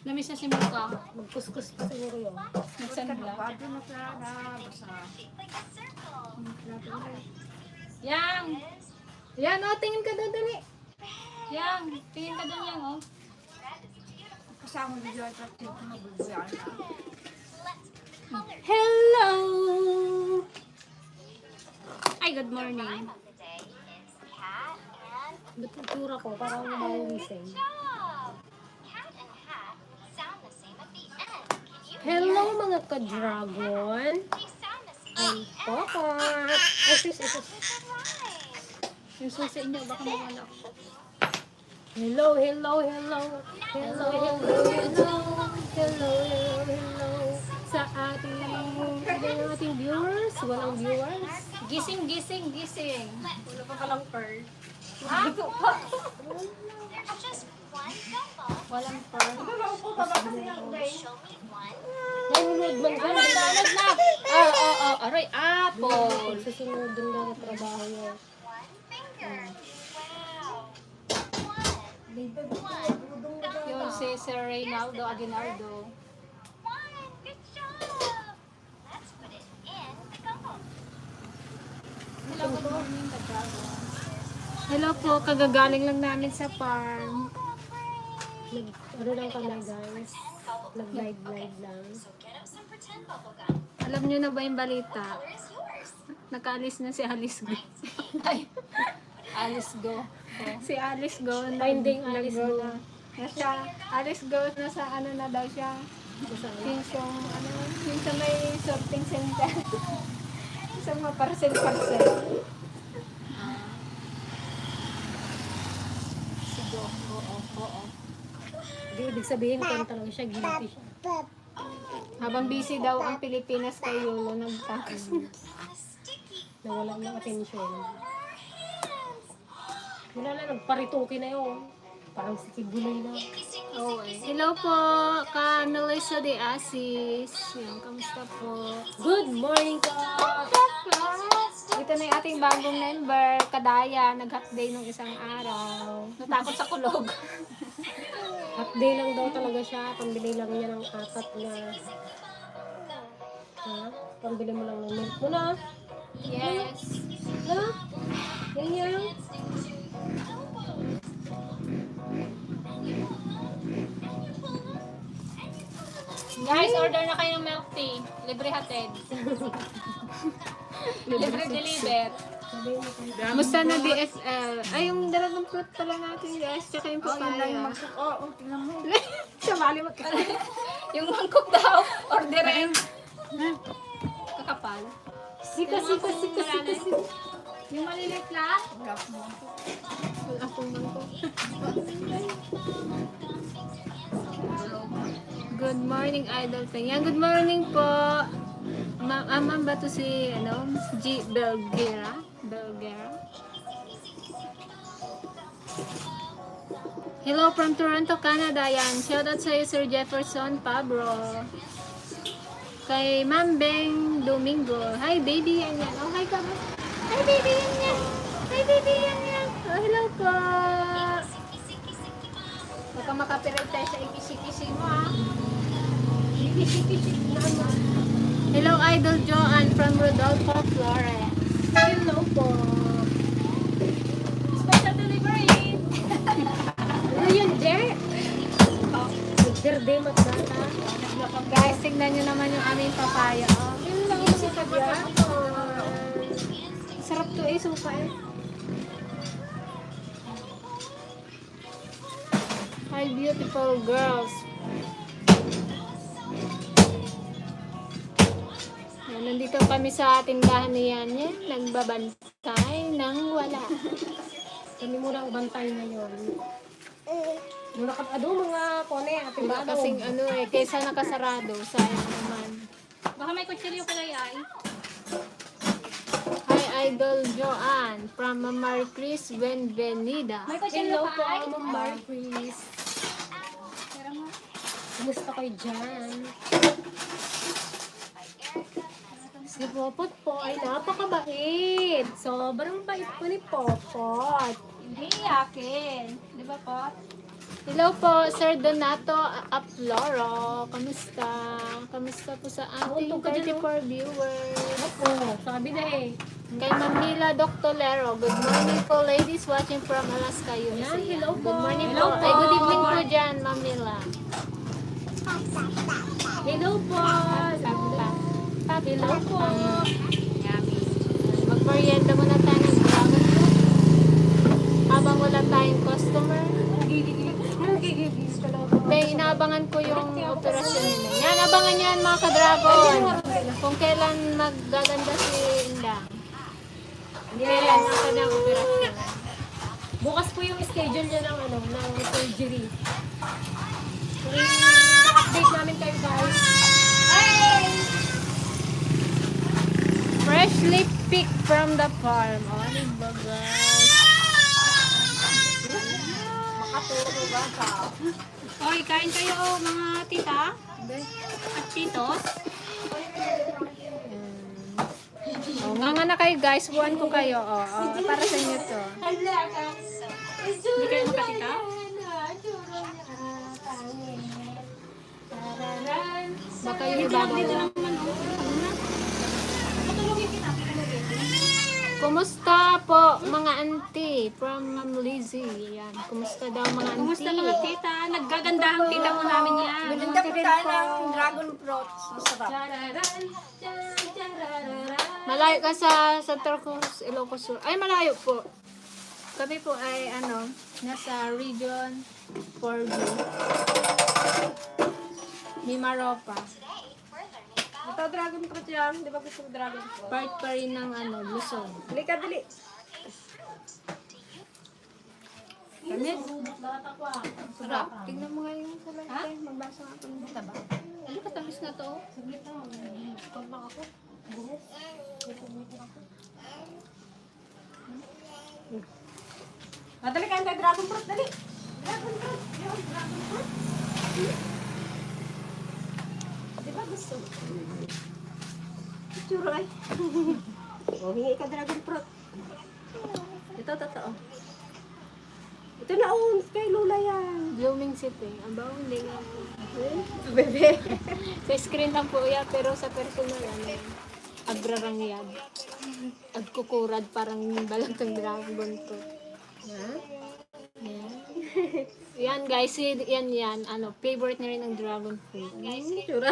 Namiss na si Muka. Magkuskus pa siguro yun. Nagsanla. Bago na plana. Basta. Yang! Yan, o, tingin ka doon, dali. Yang! Tingin ka doon yang, oh. Kasama video attractive na mabubuyan na. Hello! Ay, good morning. Ba't yung tura ko? Parang mawising. Hello mga ka-dragon! Ay, Papa! Isus. Yung susi niyo, baka mawala ako. Hello. Sa ating viewers. Walang viewers. Gising. Wala pa palang pearl. Walang pearl. Nahulog man ka. Nagdanod na! Aray, apple. Susunod din na na trabaho niya. Yun si Sir Reynaldo Aguinaldo. Hello, good morning, ka-dragon. Hello po, kagagaling lang namin sa farm. Ano lang kami guys? Nag-live lang. Alam niyo na ba yung balita? Nakaalis na si Alice Go. Ay, Alice Go. Si Alice Go. Finding Alice Go. Nasa Alice Go na sa ano na daw siya. Yung sa may shopping center. Sa mga parcel. Si Go. Oo. Hindi, ibig sabihin kung talaga siya, guilty siya. Habang busy daw ang Pilipinas kay Lolo, nagtakas. Nawala ng atensyon. Wala na, nagparituki na yun. Parang si Kibulay na. Oh, hello po, ka Melissa de Asis. Yan, kamusta po? Good morning ka! Ito na yung ating bagong member, Kadaya. Nag-hot day nung isang araw. Natakot sa kulog. Half day lang daw talaga siya. Pambili lang niya ng apat na... Ha? Pambili mo lang ng milk mo na. Yes. Ha? Yan. Guys, order na kayo ng milk tea. Libre hatid. Libre deliver. Sabi mo kayo. Musta na DSL? Ay, yung dalagang fruit pala natin guys. Tsaka yung papaya. Tingnan mo. Sabali yung mangkok daw. Orderin. Kakapal. Sika. Yung maliliit lang. Wala mo. Wala akong mangkok. Good morning, Idol Pen. Good morning po. Ma'am ba to si, G. Belgera? Hello from Toronto, Canada. Yan. Shoutout sa iyo, Sir Jefferson Pabro. Kay Ma'am Beng Domingo. Hi, baby. Yan. Oh, hi ka ba? Hi, baby. Yan. Oh, hello po. Baka makapirit tayo sa ikisi-kisi mo, ha? Hello, Idol Joanne from Rodolfo, Flores. Hello po. Special delivery. Ano yun, Jer? Nag-birthday magbata. Guys, tignan nyo naman yung aming papaya. Oh. Hello, si Kadya. Sarap to eh, suka eh. Hi, beautiful girls. Yan, nandito kami sa tindahan ni Yanya. Nagbabantay ng wala. Kami muna ang bantay ngayon. Muna ka, mga kone, ating Wala badaw. kasing kaysa nakasarado. Sayang naman. Baka may kutsilyo pala yan. Hi, Idol Joanne from Marie Chris Benvenida. Hello po, Ma'am Marquis. Kumusta kayo dyan? Si Popot po ay napakabait. Sobrang bait po ni Popot. Hindi yakin. Di ba po? Hello po, Sir Donato Aploro. Kamusta? Kamusta po sa ating Untog ka dyan, 34 viewers? Oo, sabi na eh. Kay Mamila Doctolero. Good morning po, ladies watching from Alaska, USA. Yan, hello po. Good morning Hello po. po. Ay, good evening po dyan, Mamila. Hello po. Hello po. Magmerienda muna tayo ng dragon fruit. Habang wala tayong customer. May inaabangan ko yung operasyon nila. Yan, abangan yan mga ka-dragon. Kung kailan maggaganda si Indang. Kailan ang kanyang operasyon. Bukas po yung schedule niya ng surgery. So, i-update namin kayo guys. Freshly picked from the farm. O, ano ba guys? Oy, kain kayo mga tita at titos. O, nga na kayo guys. Buwan ko kayo. O, para sa inyo to. Hindi kayo makatita? Baka yung iba mo. Kumusta po mga auntie from Ma'am Lizzie? Yan. Kumusta daw mga auntie? Kumusta mga tita? Naggaganda ang tita po namin yan. Maganda po tayo ng dragon fruit. Masarap. Malayo ka sa Santa Cruz, Ilocos Sur. Ay, malayo po. Kami po ay nasa region 4B. Mimaropa. Ito dragon fruit yan. Di ba gusto mo dragon fruit? Part pa rin ng Luzon. Dali ka, dali. Kamis? Sarap. Tingnan mo nga yung kulay. Ha? Magbasa nga ako ng taba. Ano katamis na to? Dali ka, tayo dragon fruit. Dali. Dragon fruit. Yung dragon fruit. Di ba gusto mo? Tsura ay. O, hingi ka dragon fruit. Ito, totoo. Ito na, kay Lola yan. Blooming City. Ang bawo, hindi nga po. Bebe. Sa screen lang po yan, pero sa personal, agrarangyad. Agkukurad, parang balantang dragon to. Yan. Yan guys, yan. Favorite na rin ng dragon fruit. Tsura.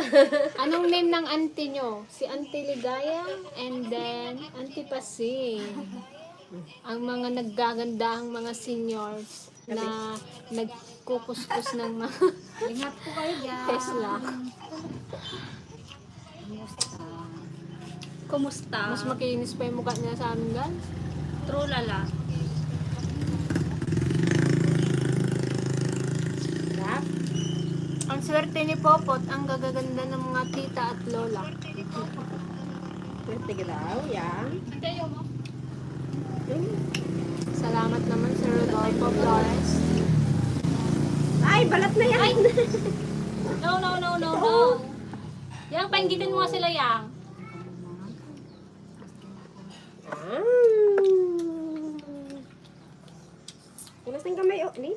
Anong name ng auntie nyo? Si Auntie Ligaya and then Auntie Pasing. Ang mga naggagandahang mga seniors na nagkukuskus ng mga Ingat po kayo dyan. Tesla. Kumusta? Mas makinis pa yung mukha niya sa amin guys. True lala. Ang swerte ni Popot, ang gagaganda ng mga tita at lola. Pwede ka daw, yan. Salamat naman Sir Rodolfo Flores. Ay, balat na yan. No. Yang, painggitin mo nga sila, Yang. Kumusta yung kamay? Oh, ni.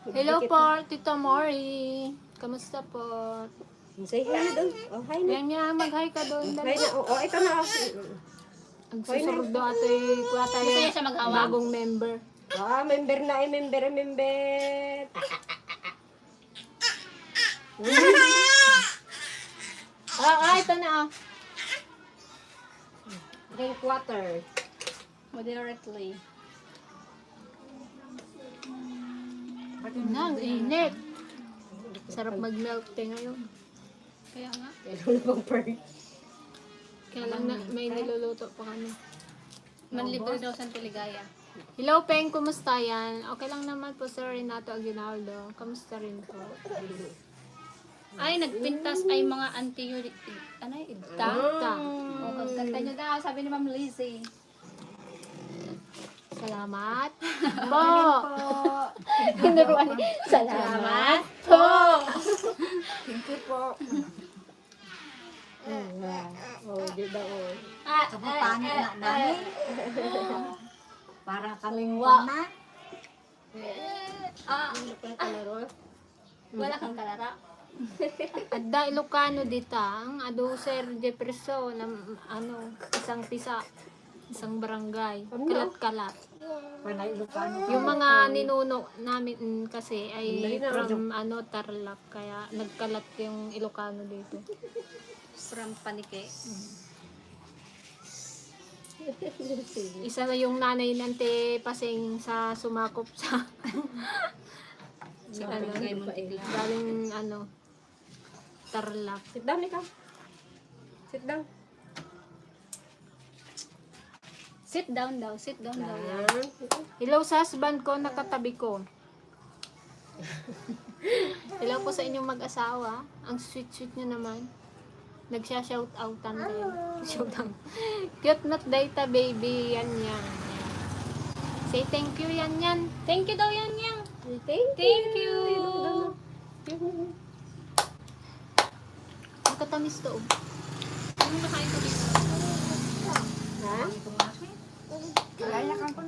Hello po, Tito Mori. Kamusta po? Say hi na doon. Oh, hi na. Yan, mag-hi ka doon. Hi na. Oh, ito na. Ang susunod daw ito kuha tayo Gusto niya siya mag-hawak? bagong member. Ah, member na eh. Member. Ito na Drink water. Moderately. ang init. Sarap mag-milk tea ngayon. Kaya nga. Pero na bang per? Kaya lang may niluluto pa kami. Manlibre daw sa Teligaya. Hello, Peng. Kumusta yan? Okay lang naman po, Sir Renato Aguinaldo. Kamusta rin po? Ay, nagpintas ay mga auntie yun. Ano yun? Idta? Ta. O, kagkanta nyo daw, sabi ni Ma'am Lizzie. Salamat po. Tinuruan. Salamat po. Thank you po. Oh, di ba oh. Kapapangit na namin. Para kaming wana. Ano pa yung kalaro? Wala kang kalaro. Adda Ilocano dita, ang ado Sir Jefferson, ano, isang pisa, isang barangay, kalat-kalat. Panay Ilocano. Yung mga ninuno namin kasi ay from ano Tarlac, kaya nagkalat yung Ilocano dito. From Panike. Isa na yung nanay nante pasing sa sumakop sa ano, Barangay Montigla. galing ano Tarlac. Sit down ikaw. Sit down. Sit down daw. Sit down daw. Yan. Hello sa husband ko, nakatabi ko. Hello po sa inyong mag-asawa. Ang sweet-sweet nyo naman. Nagsya-shout-outan kayo. Shout-out. Cute not data baby. Yan yan. Say thank you yan yan. Thank you daw yan yang. Thank you. Ang katamis to. Oh. Ano nakain ko dito? Ha?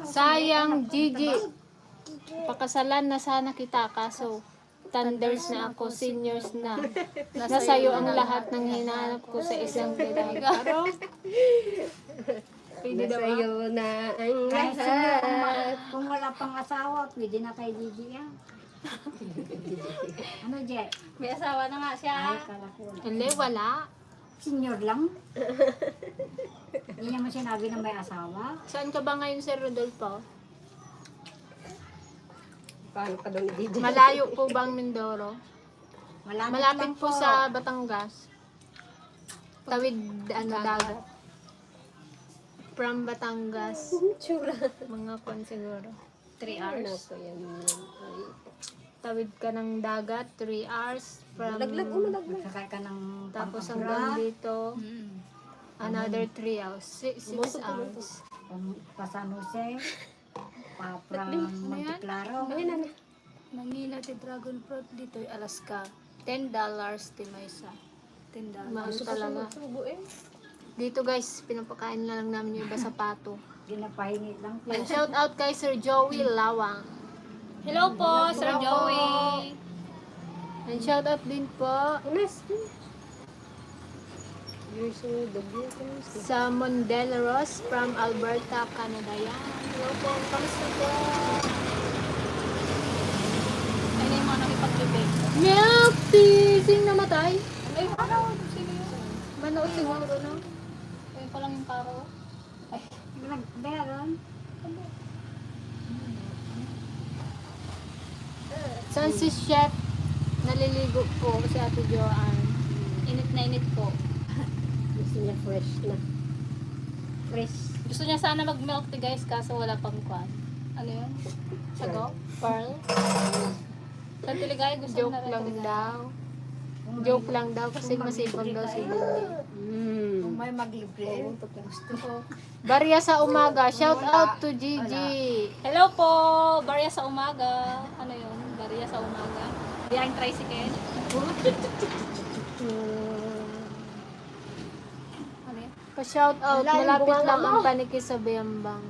Sayang Gigi. Pakasalan na sana kita kaso thunders na ako, seniors na. Nasayo ang lahat ng hinahanap ko sa isang pinagaro. Pwede daw Nasa iyo na ang Kahit sino, lahat. kung wala pang asawa, pwede na kay Gigi yan. Ano, Je? May asawa na nga siya. Ay, kala ko. Hindi, wala. Senior lang. Hindi naman sinabi na may asawa. Saan ka ba ngayon, Sir Rodolfo? Paano ka doon i-DJ? Malayo po bang Mindoro? Malapit lang po sa Batangas. Tawid, ano, dagat. From Batangas. Tsura. Mga kon siguro. 3 Ano hours. po yan? Ay, Tawid ka ng dagat, 3 hours. From, Laglag o malaglag? Sakay ka ng tapos Pampanga, hanggang dito, Mm. another 3 hours. 6 hours. pa San Jose, pa from Monteclaro. Ay, nana. Manila ti dragon fruit dito ay Alaska. $10 ti may isa. $10. Mahal talaga. Subo eh. Dito guys, pinapakain na lang namin yung iba sa pato. Ginapahingit lang po. And shout out kay Sir Joey Lawang. Hello po, Sir Joey. And shout out din po Unas. You're so double. sa Mondeleros from Alberta, Canada. Yan. Hello po, kamusta po? Ay na yung mga nakipaglibig. Milk tea! Sing namatay? Ay, ano? Sino yun? Manood siguro, no? Ayun pa lang yung karo. Meron. Saan si Chef? Naliligo po si Ate Joanne. Init na init po. Gusto niya fresh na. Fresh. Gusto niya sana mag-milk tea guys, kaso wala pang kwan. Ano yun? Sago? Pearl? Sa Tiligay, gusto Joke na rin lang Tiligay. daw. Joke lang daw kasi masipag daw si Lindy. Kung may maglibre, gusto ko. Barya sa umaga. Shout out to Gigi. Hello po! Barya sa umaga. Ano yun? Barya sa umaga. Biyahing tricycle. Ano yun? Pa-shout out. Wala yung Malapit bunga lang mo. ang paniki sa Biambang.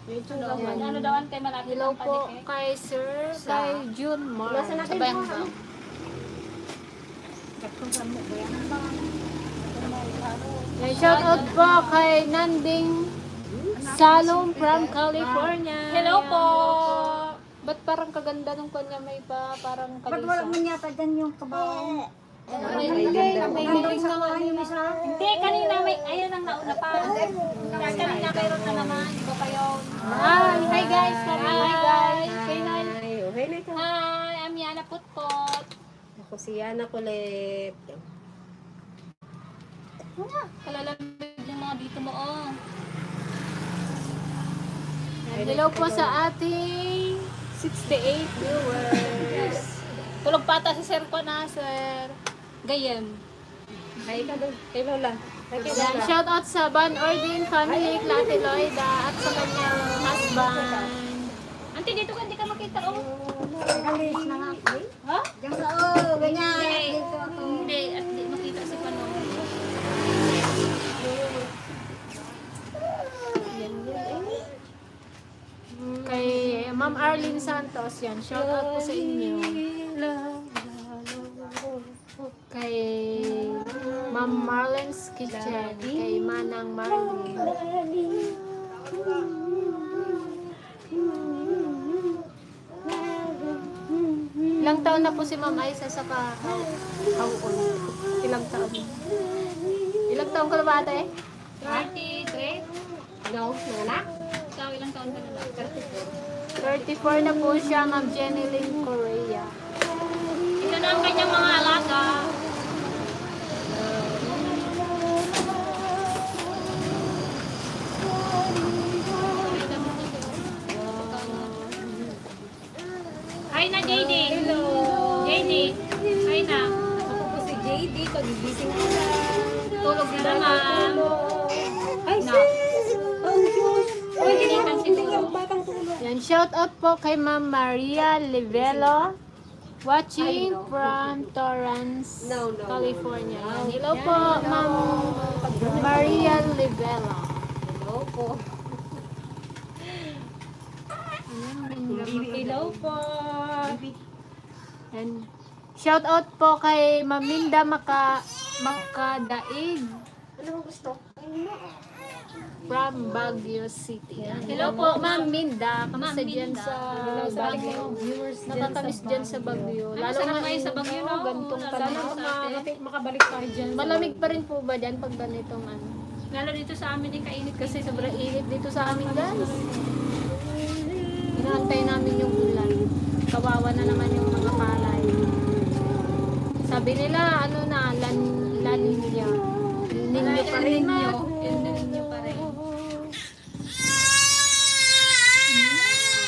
Ano daw kay malapit Hello ang po panike? kay Sir, kay June Mar. Nasa na Sa kayo? Biambang. Kung saan mo ba yan? And shout out po kay Nanding Salom from California. Hello po! Ba't parang kaganda nung kanya may pa parang Ba't wala kalisa? mo yata dyan yung kabaong? May lilig na nga nila. Hindi, kanina may, ayun ang nauna pa. Kanina mayroon na naman. Iba pa yun. Hi guys! Hi guys! Say hi! Ay, okay na ikaw. Hi, I'm Yana Putpot. Ako si Yana kulit. Kalalamig yung mga dito mo, oh. And hello po sa ating 68 viewers. Tulog pata si Sir ko na, Sir. Gayem. Hi ka doon. Kay Lola. Hi kay Yan, Lola. shout out sa Van Ordin family, Klate Loida, at sa kanyang husband. Auntie, dito ka, hindi ka makita, oh. Alis na nga. Ha? Diyan ka, oh, ganyan. Hindi. Dito ako. Hindi, at di makita si Pano. Kay Santos, yan. Shout out po sa inyo. Kay Ma'am Marlen's Kitchen. Kay Manang Marlene. Ilang taon na po si Ma'am Aisa sa kahawon? Ilang taon? Ilang taon ka na ba ate? 33. No, nana? Ikaw, ilang taon ka na ba? 34 na po siya, Ma'am Jenny Lynn Correa. Ito na ang kanyang mga alaga. Hi na, JD. Hello. JD. Hi na. Ako po si JD, kagigising ko na. Tulog na naman. Ay, No. sis! Ang Diyos! Pwede din ang Hindi siguro. ang batang tulog. Yan, shout out po kay Ma'am Maria Livelo. Watching from Torrance, No. California. Yan. Hello po, Ma'am Maria Livelo. Hello po. Hello po. And shout out po kay Maminda Makadaig Ano mo gusto? from Baguio City. Yan. Hello po, Ma'am Minda. Kamusta Ma'am dyan Minda. sa Hello sa ating Baguio? mga viewers Nakakamiss dyan sa Baguio. Lalo sarap na kayo sa Baguio, no? gantong Lalo Sana panahon. makabalik tayo dyan. Malamig pa rin po ba dyan pag ganitong ano? Lalo dito sa amin yung kainit Kasi sobrang init dito sa amin, guys. Inaantay namin yung ulan. Kawawa na naman yung mga palay. Sabi nila, ano na, La Nina. Ninyo pa rin. Ninyo pa rin.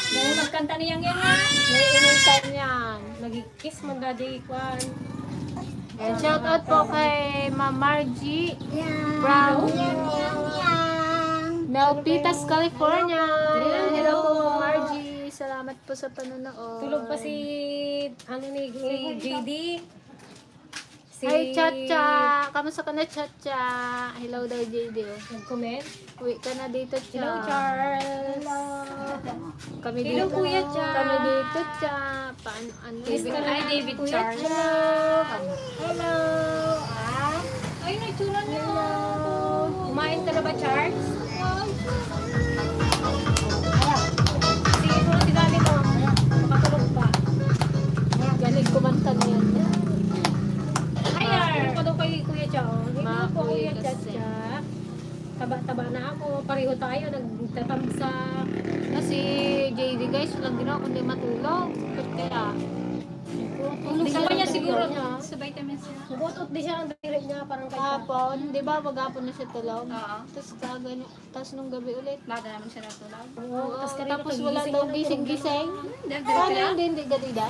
Dahil magkanta niyang yan ha. May anytime yan. Nag-kiss man daddy kwan. And shout out po kay Ma'am Margie from Melpitas, California. Hello po, Ma'am Margie. Salamat po sa panonood. Tulog pa si JD. Si Hi, Chacha. Kamusta ka na, Chacha? Hello daw, JD. Nag-comment. Uwi ka na dito, Cha. Hello Charles. Kami Hello, dito. Kuya Cha. Kami dito, Cha. Paano, ano? Hi, David Kuya Charles. Cha. Hello. Ay, nagsura niyo. Kumain ka na ba Charles? Sige po si daddy to. Makatulog pa. Galing kumanta na yan. Hi, pa daw kay Kuya Cha. Hello po Kuya Makuya kasi. Cha. Taba-taba na ako. Pareho tayo. Nagtatamsak. Kasi JD guys, walang ginawa kundi matulog. Ba't kaya? Sama niya siguro niya. sa vitamins niya. Nagutot di siya ang diri niya parang kay Cha. Hapon, di ba maghapon na siya tulog? Oo. Tapos nung gabi ulit. Baga naman siya natulog. Oo, Tas kanina tapos pagising wala niya daw ng gising-gising. Dahil Paano sila. yung hindi gatida?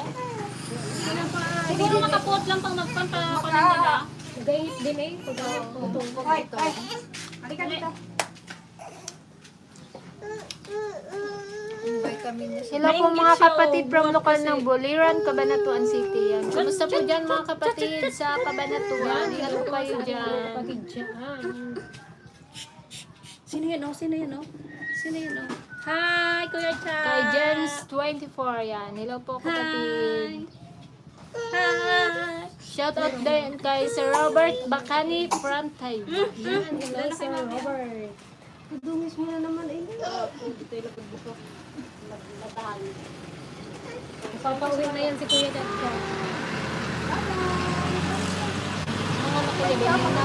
Siguro makapuot lang pang magpanta ako nila. Gayit din eh. Pagkatutong ko dito. Halika dito. Hello po mga kapatid from lokal ng Boliran, Cabanatuan City. Yan. Kamusta po dyan mga kapatid sa Cabanatuan? Ingat po kayo dyan. Kapatid siya. Sino yan, oh? Sino yan, oh? Sino yan, oh? Hi, Kuya Cha! Kay Jens24 yan. Hello po kapatid. Hi! Shout out din kay Sir Robert Bacani from Taiwan. Hello Sir Robert. Dungis mo na naman eh. Papauwi na yan si Kuya Cha. Mga nakiligin yun na.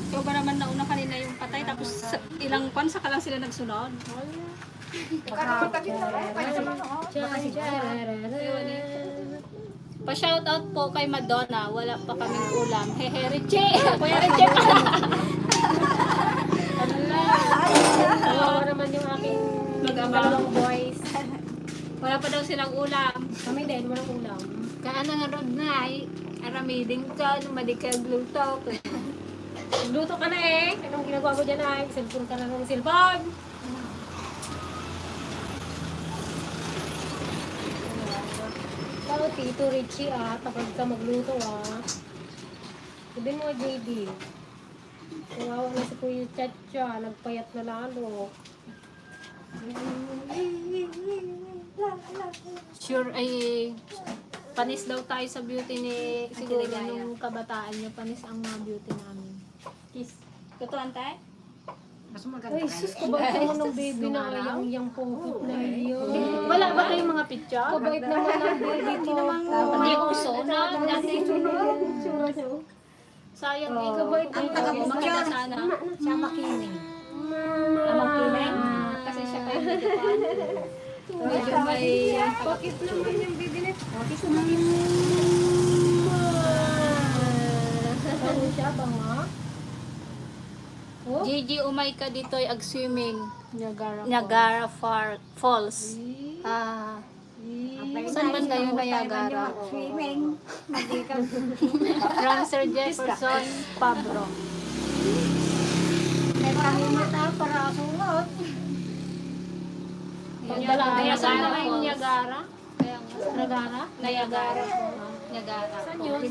Ikaw ba naman nauna kanina yung patay tapos ilang pan sa lang sila nagsunod? Pa-shoutout po kay Madonna. Wala pa kaming ulam. Hehe, Richie! Kuya Richie pa! Kawawa naman yung aking Mag-ama. dalawang boys. Wala pa daw silang ulam. Kami din, walang ulam. Kaano nga rod na ay aramiding ka, numadikag luto. Luto ka na eh. Anong ginagawa mo dyan ay? Cellphone ka na ng cellphone. Ikaw, Tito Richie tapos ka magluto Sabihin mo JD. Kawawa na si Kuya Chacha, nagpayat na lalo. Sure ay panis daw tayo sa beauty ni siguro nung kabataan niyo. Panis ang mga beauty namin. Kiss. Tutuan tayo? Mas maganda Ay, sus, kabait naman ng baby na yung pocket na yun. Wala ba kayong mga picture? Kabait naman ng baby ko. Hindi uso na. Dati Sayang eh. Kabait Ang naman. taga-picture, sana. siya makinig. Amang kinay. Kasi siya kayo nagkuhan. Medyo may... Bakit naman yung baby na? Ano siya ba nga? Oh? Gigi, umay ka dito ay ag-swimming. Niagara. Niagara Falls. Ah, saan ba kayo Niagara? Swimming. Hindi ka. From Sir Jefferson Pabro. May maraming mata para asungot. Kaya saan na kayo Falls. Niagara? Kaya nga. Niagara? Niagara. Niagara. Saan yun?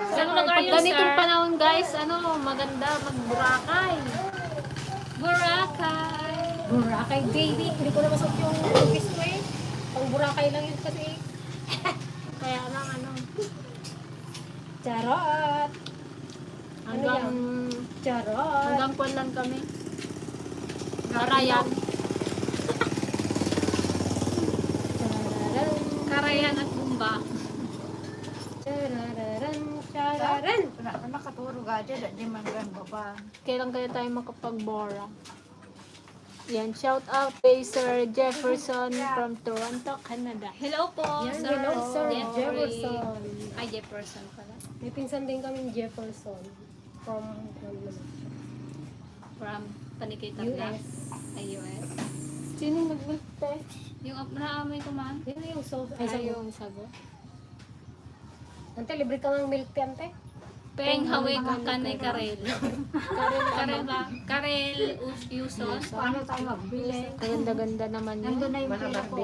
Saan lugar Pag yun, ganitong sir? panahon guys, maganda mag-Boracay. Boracay. Boracay baby. Hindi ko na masok yung cookies ko eh. Pang Boracay lang yun kasi. Kaya lang Charot! hanggang Charot! hanggang kwan lang kami. Karayan. Karayan at Bumba. Chararan! Chararan! Wala ka nakaturo ka dyan. Di man gan baba. Kailan kaya tayo makapag-Bora? Yan, shout out kay Sir Jefferson from Toronto, Canada. Hello po, Yan, sir. hello, Sir Jeffrey. Jefferson. Ay, Jefferson pala. May pinsan din kaming Jefferson. From From Panikay Tabla. US. Ay, US. Sino nag-te? Yung naamoy ko man. Yan na yung sauce. Ay, Ay, yung sago. Ante, libre ka ng milk tea, ante. Peng haway ko kanay Karel. Karel ba? Karel Yuson. Paano tayo magbili? Ganda-ganda naman yun. Nandun na yung pila ko.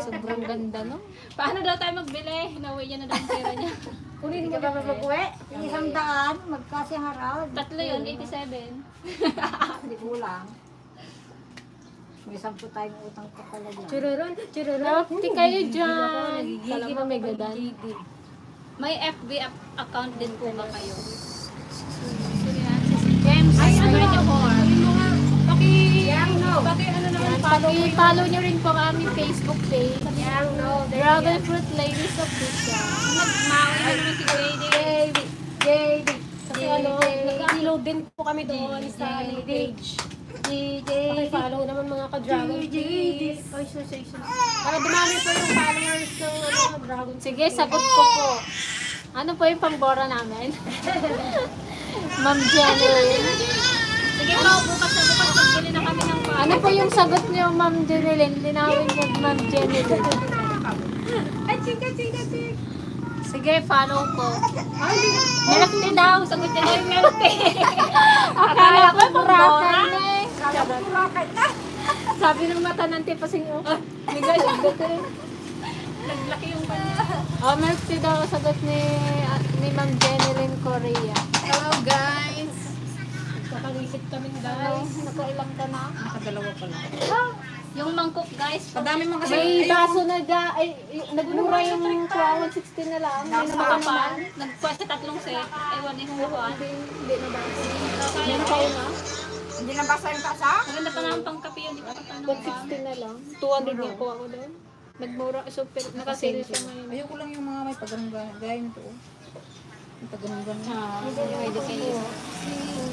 Sobrang ganda, no? Paano daw tayo magbili? Hinaway niya na daw ang pera niya. Kunin Hindi mo ka ba ba mabukuwi? Isang daan, magkasing harap. Tatlo yun, 87. Hindi kulang. May 10 tayong utang pa pala dyan. Churaran! Churaran! Healthy kayo dyan. Kala mo may gadan. May FB account din po ba kayo? Sige na, si James. Ay, ano niyo po? Follow nyo rin po ang aming Facebook page. Yang no, Dragon Fruit Ladies Official. Nagmawi na naman si JD. JD. Kasi nag-upload din po kami doon sa aming page. Paki-follow naman mga ka-Dragon Fruit. Ay, sensation. Para dumami po yung followers ng Dragon Fruit. Sige, sagot ko po. Ano po yung pang-Bora namin? Ma'am Jeneline. Sige po, bukas magbili na kami ng Ano po yung sagot niyo, Ma'am Jeneline? Linawin niyo, Ma'am Jeneline. Ay, chika. Sige, follow ko. milk tea daw. Sagot niya na yung milk tea. Akala ko Boracay na eh. Kurakay na! Sabi ng mata ng tipasing oh. Bigay, sagot eh. Naglaki yung kanya. Oh, milk tea daw sagot ni Ma'am Jeneline Correa. Hello guys. Nakawisip kami Hello, guys. nakailang ka na? Nakadalawa pala. Yung mangkok guys. Madami man kasi. May baso na dyan. Ay, nagmura yung 160 na lang. May Nagpa naman pa. naman. Nagpa sa tatlong set. Ewan ni Humukuan. Hindi na baso. Kaya Yan kayo na. Hindi na basa yung tasa? maganda pa naman pang kape yun. Di pa pa tanong 160 na lang. 200 yung kuha ko doon. Nagmura. Super. Nakasale siya ngayon. Ayoko lang yung mga may pagganong gaya nito. May pagganong Ah,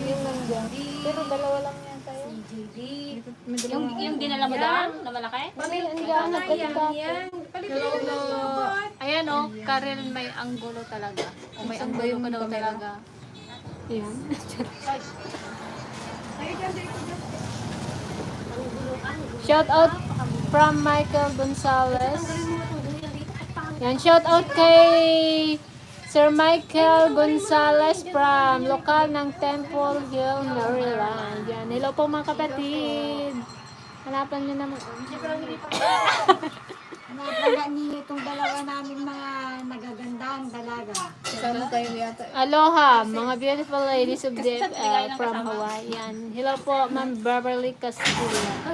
yung nandiyan. Pero dalawa lang yan tayo. Yung dinala mo doon na malaki? Mami, andiyan. Nagkatapos. Hello. Ayan o, Karel may anggulo talaga. O may anggulo ka daw talaga. Ayan. Shout out from Michael Gonzalez. Yan, shout out kay Sir Michael Gonzalez from lokal ng Temple Hill, Maryland. Yan, hello po mga kapatid. Hanapan nyo naman. Nakakala niyo itong dalawa namin mga nagagandang dalaga. Kasama kayo yata. Aloha, mga beautiful ladies of DFL from Hawaii. Yan, hello po Ma'am Beverly Castilla.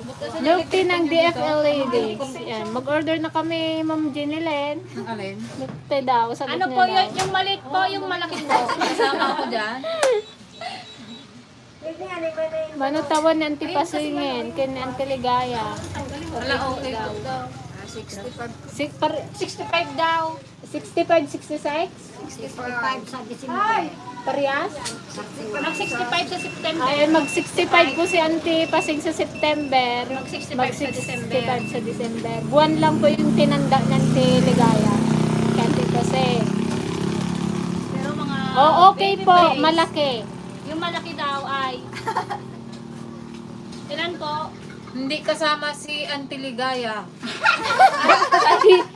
Milk tea ng DFL ladies. Yan. Mag-order na kami, Ma'am Jenilyn. Ang alin? Milk tea daw. Sagot Ano niya po daw. yun? Yung maliit po, yung malaki po. Kasama ako dyan. Manutawan ni Antipasilingin, kin ni Antiligaya. Wala, okay daw. daw. 65 daw. 65, 66? 65 sa December. Parehas? Mag-65 sa September. Ay, mag-65 po si Auntie Pasing sa September. Mag-65 sa December. Mag-65 sa December. Buwan lang po yung tinanda ng Ligaya. Kay Auntie Pasing. Pero mga Oh, okay baby po. face, Malaki. Yung malaki daw ay... Ilan po? Hindi kasama si Auntie Ligaya.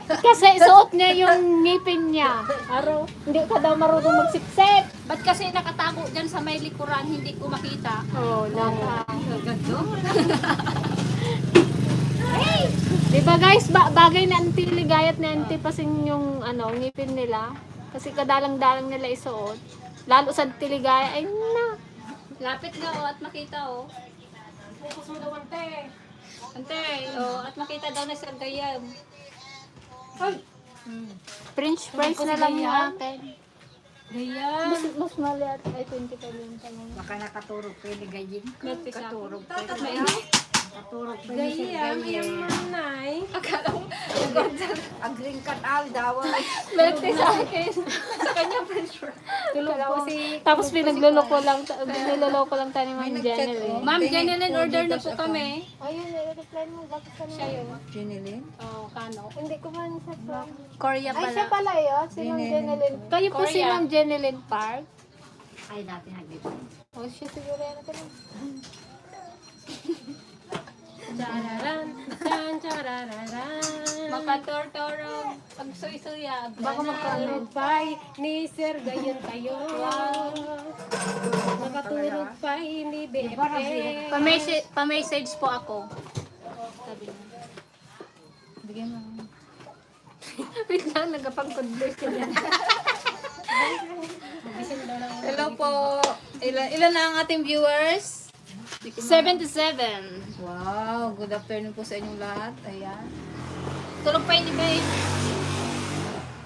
Kasi suot niya yung ngipin niya. Aro, hindi ka daw marunong magsiksik. Ba't kasi nakatago dyan sa may likuran, hindi ko makita? Oh, naka. Diba guys, bagay na Auntie Ligaya at na Auntie Pasing yung ngipin nila. Kasi kadalang-dalang nila isuot. Lalo sa Auntie Ligaya, ay na. Lapit nga oh, at makita oh. Ante, oh, at makita daw na sa gayam. French fries na lang yung akin. Ayan. Mas mali at ay 20 pa yung tanong. Baka nakaturog pwede gayin. Katurog. Katurog pwede si Gayam, gayin. yung manay. Ang green cat al daw. Melty sa akin. Sa kanya French fries. Tulog po si... Tapos pinagluloko lang tayo ni Ma'am Jenny. Ma'am Janelyn, order na po kami. Ayun, nire-reply mo. Bakit ka Siya yun. Jinilin? Oh, kano. Hindi ko man sa phone. Korea Ay, siya pala yun. Si Ma'am Jenilyn. Kayo po si Korea. Ma'am Jenilyn Park. Ay, dati nagdito. O, siya siguro yan ako lang. Chararan, chan, charararan. Makatortorog. Pagsuy-suyag. Baka magkano. Pay ni Sir gayon kayo. Nakaturog pay ni Bebe. Pa-message po ako. Sabi niya. Bigyan mo. Wait lang, nagapag-converse ka yan. Hello po. Ilan na ang ating viewers? 77. Wow, good afternoon po sa inyong lahat. Ayan. Tulog pa hindi ba eh?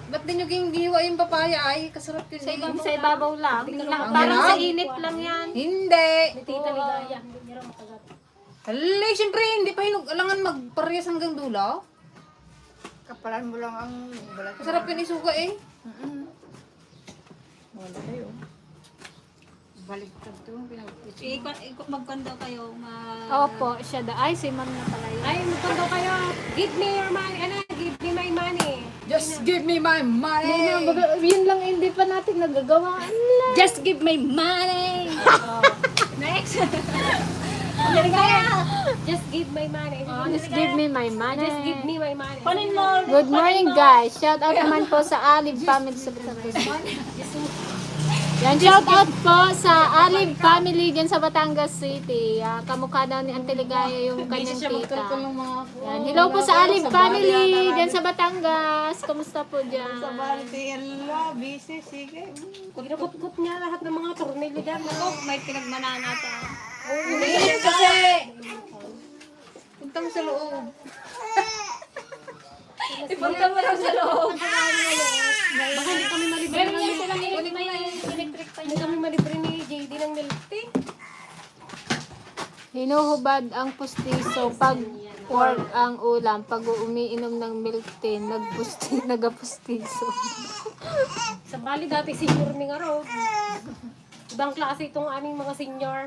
Ba't din yung giniwa yung papaya ay? Kasarap yun. Sa ibabaw lang. Ang Parang hirap. sa init lang yan. Hindi. Tita Ligaya. Hindi niya raw makagat. Halay, siyempre, hindi pa alangan magparehas hanggang dulo. Kapalan mo lang ang balat. Masarap yun isuka eh. Wala kayo. Baliktad to. Ikot magkanda kayo. Opo, siya da. Ay, si Ma'am na pala yun. Ay, magkano kayo? Give me your money. Ano? Give me my money. Just give me my money! Yun lang hindi pa natin nagagawa. Ala. Just give me money! Next! Just give my money. Just give me my money. Just give me my money. Panin mo! Good morning guys. Shout out naman po sa Alib family sa Yan, shout out po sa Alib family dyan sa Batangas City. Kamukha daw ni Auntie Ligaya yung kanyang tita. Yan, hello po sa Alib family dyan sa Batangas. Kumusta po dyan? busy, sige. Ginukot-gut niya lahat ng mga tornilyo dyan. Ako, may pinagmananata. Kasi, punta mo sa loob. Ipunta mo lang sa loob. Baka hindi kami malibre Meron yan silang may electric pa Hindi niya. kami malibre ni JD ng milk tea. Hinuhubad ang pustiso pag pork ang ulam. Pag umiinom ng milk tea, nagapustiso. Sa Bali dati senior ni nga raw. Ibang klase itong aming mga senior.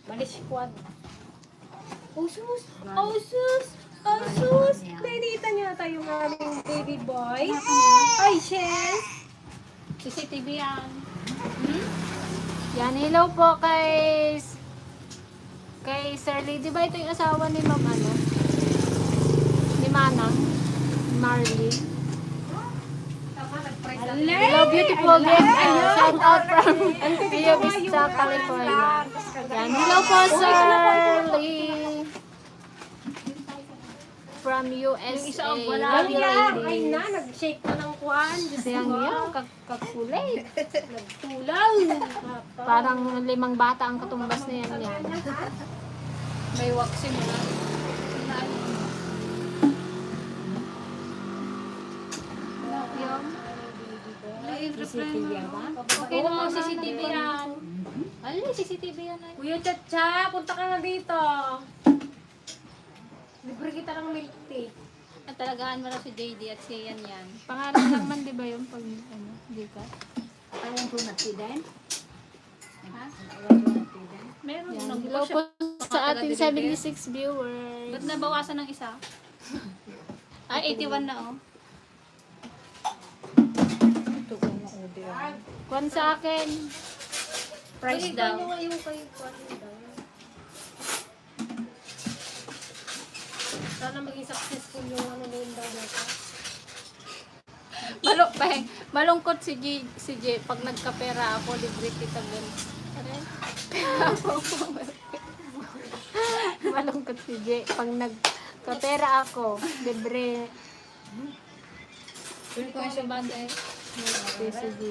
Bali squad. Osus! Osus! Osus! Nakikita niya tayong aming baby boy. Ay, Shes! CCTV yan. Yan, hello po kay Sir Lee. Di ba ito yung asawa ni Ma'am ni Manang? Marley. Hello, beautiful guest. Shout out from Rio Vista, California. Yan, hello po Sir Lee. From USA. Love you, Ay ladies. na, nag-shake na ng kwan. Diyos Sayang ko. yan, kakulay. Tulaw. Parang 5 bata ang katumbas na yan. May waxing na. CCTV ba? Okay Oo, naman CCTV yan. Alin, CCTV yan ay. Kuya Chacha, punta ka na dito. Libre kita ng milk tea. At talagaan mo na si JD at si Yan Yan. Pangalan lang man, di ba yung pag, ano, di ka? Kayang tunat si Den? Ha? Kayang tunat si Den? Meron. Yan. Nag- Hello po sa ating 76 viewers. Ba't nabawasan ng isa? Ay, 81 na oh. Ito ko na ode. Kwan sa akin. Price daw. Ano nga yung kay Kwan daw? Sana maging successful yung ano na yun daw natin. Malungkot si J. Pag nagkapera ako, libre kita din. Malungkot si J. Pag nagkapera ako, libre Pwede ko yung sa banda eh. si J.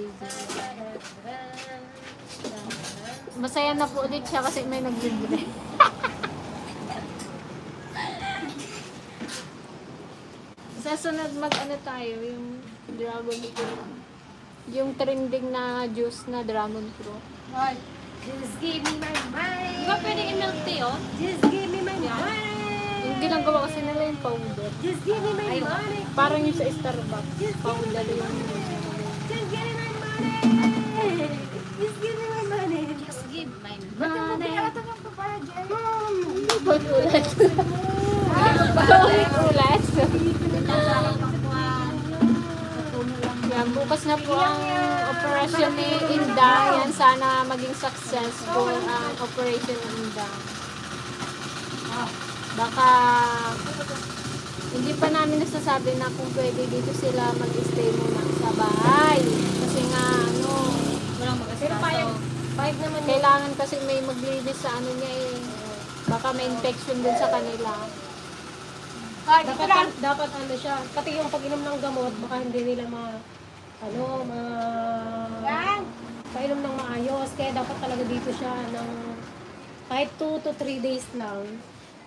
Masaya na po ulit siya kasi may naglibre. Sa sunod mag-ano tayo, yung Dragon Fruit. Yung trending na juice na Dragon Fruit. Just give me my money. Di ba pwede i-milk tea oh? Just give me my money. Yung ginagawa kasi nila yung powder. Just give me my money. Parang yung sa Starbucks. Powder yung Just give me my money. Just give me my money. Just give my Money. Pag-ulat. Pag-ulat. Yan, bukas na po ang operasyon ni Inda. Yan, sana maging successful ang operation ni Inda. Baka hindi pa namin nasasabi na kung pwede dito sila mag-stay muna sa bahay. Kasi nga, ano, Walang Pero mag-astrato. payag naman yun. kailangan kasi may maglinis sa ano niya eh. Baka may infection din sa kanila. Dapat ano siya, pati yung pag-inom ng gamot, baka hindi nila painom ng maayos. Kaya dapat talaga dito siya ng kahit 2 to 3 days lang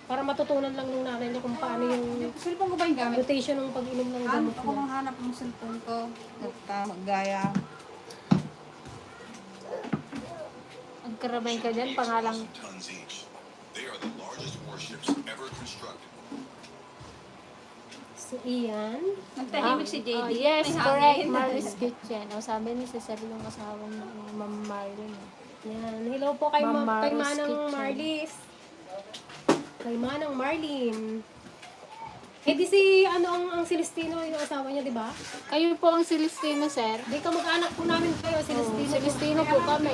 para matutunan lang ng nanay niya kung paano yung Cellphone ko ba yung gamit? rotation ng pag-inom ng Ano gamot ako niya. nang hanap ng cellphone ko. Gaya. Magkaramay ka dyan, pangalang tons each. They are the largest warships ever constructed. So, iyan. Nagtahimik si JD. yes, May correct. hangin. Marley's Kitchen. O, sabi ni Cesar yung asawang Ma'am Marley. Yan. Hello po kay, Ma'am kay Marley's Manang Kitchen. Marlis. Kay Manang Marlin. Eh di si, ang Celestino yung asawa niya, di ba? Kayo po ang Celestino, sir. Di ka mag-anak po namin kayo, Celestino. Celestino po kami.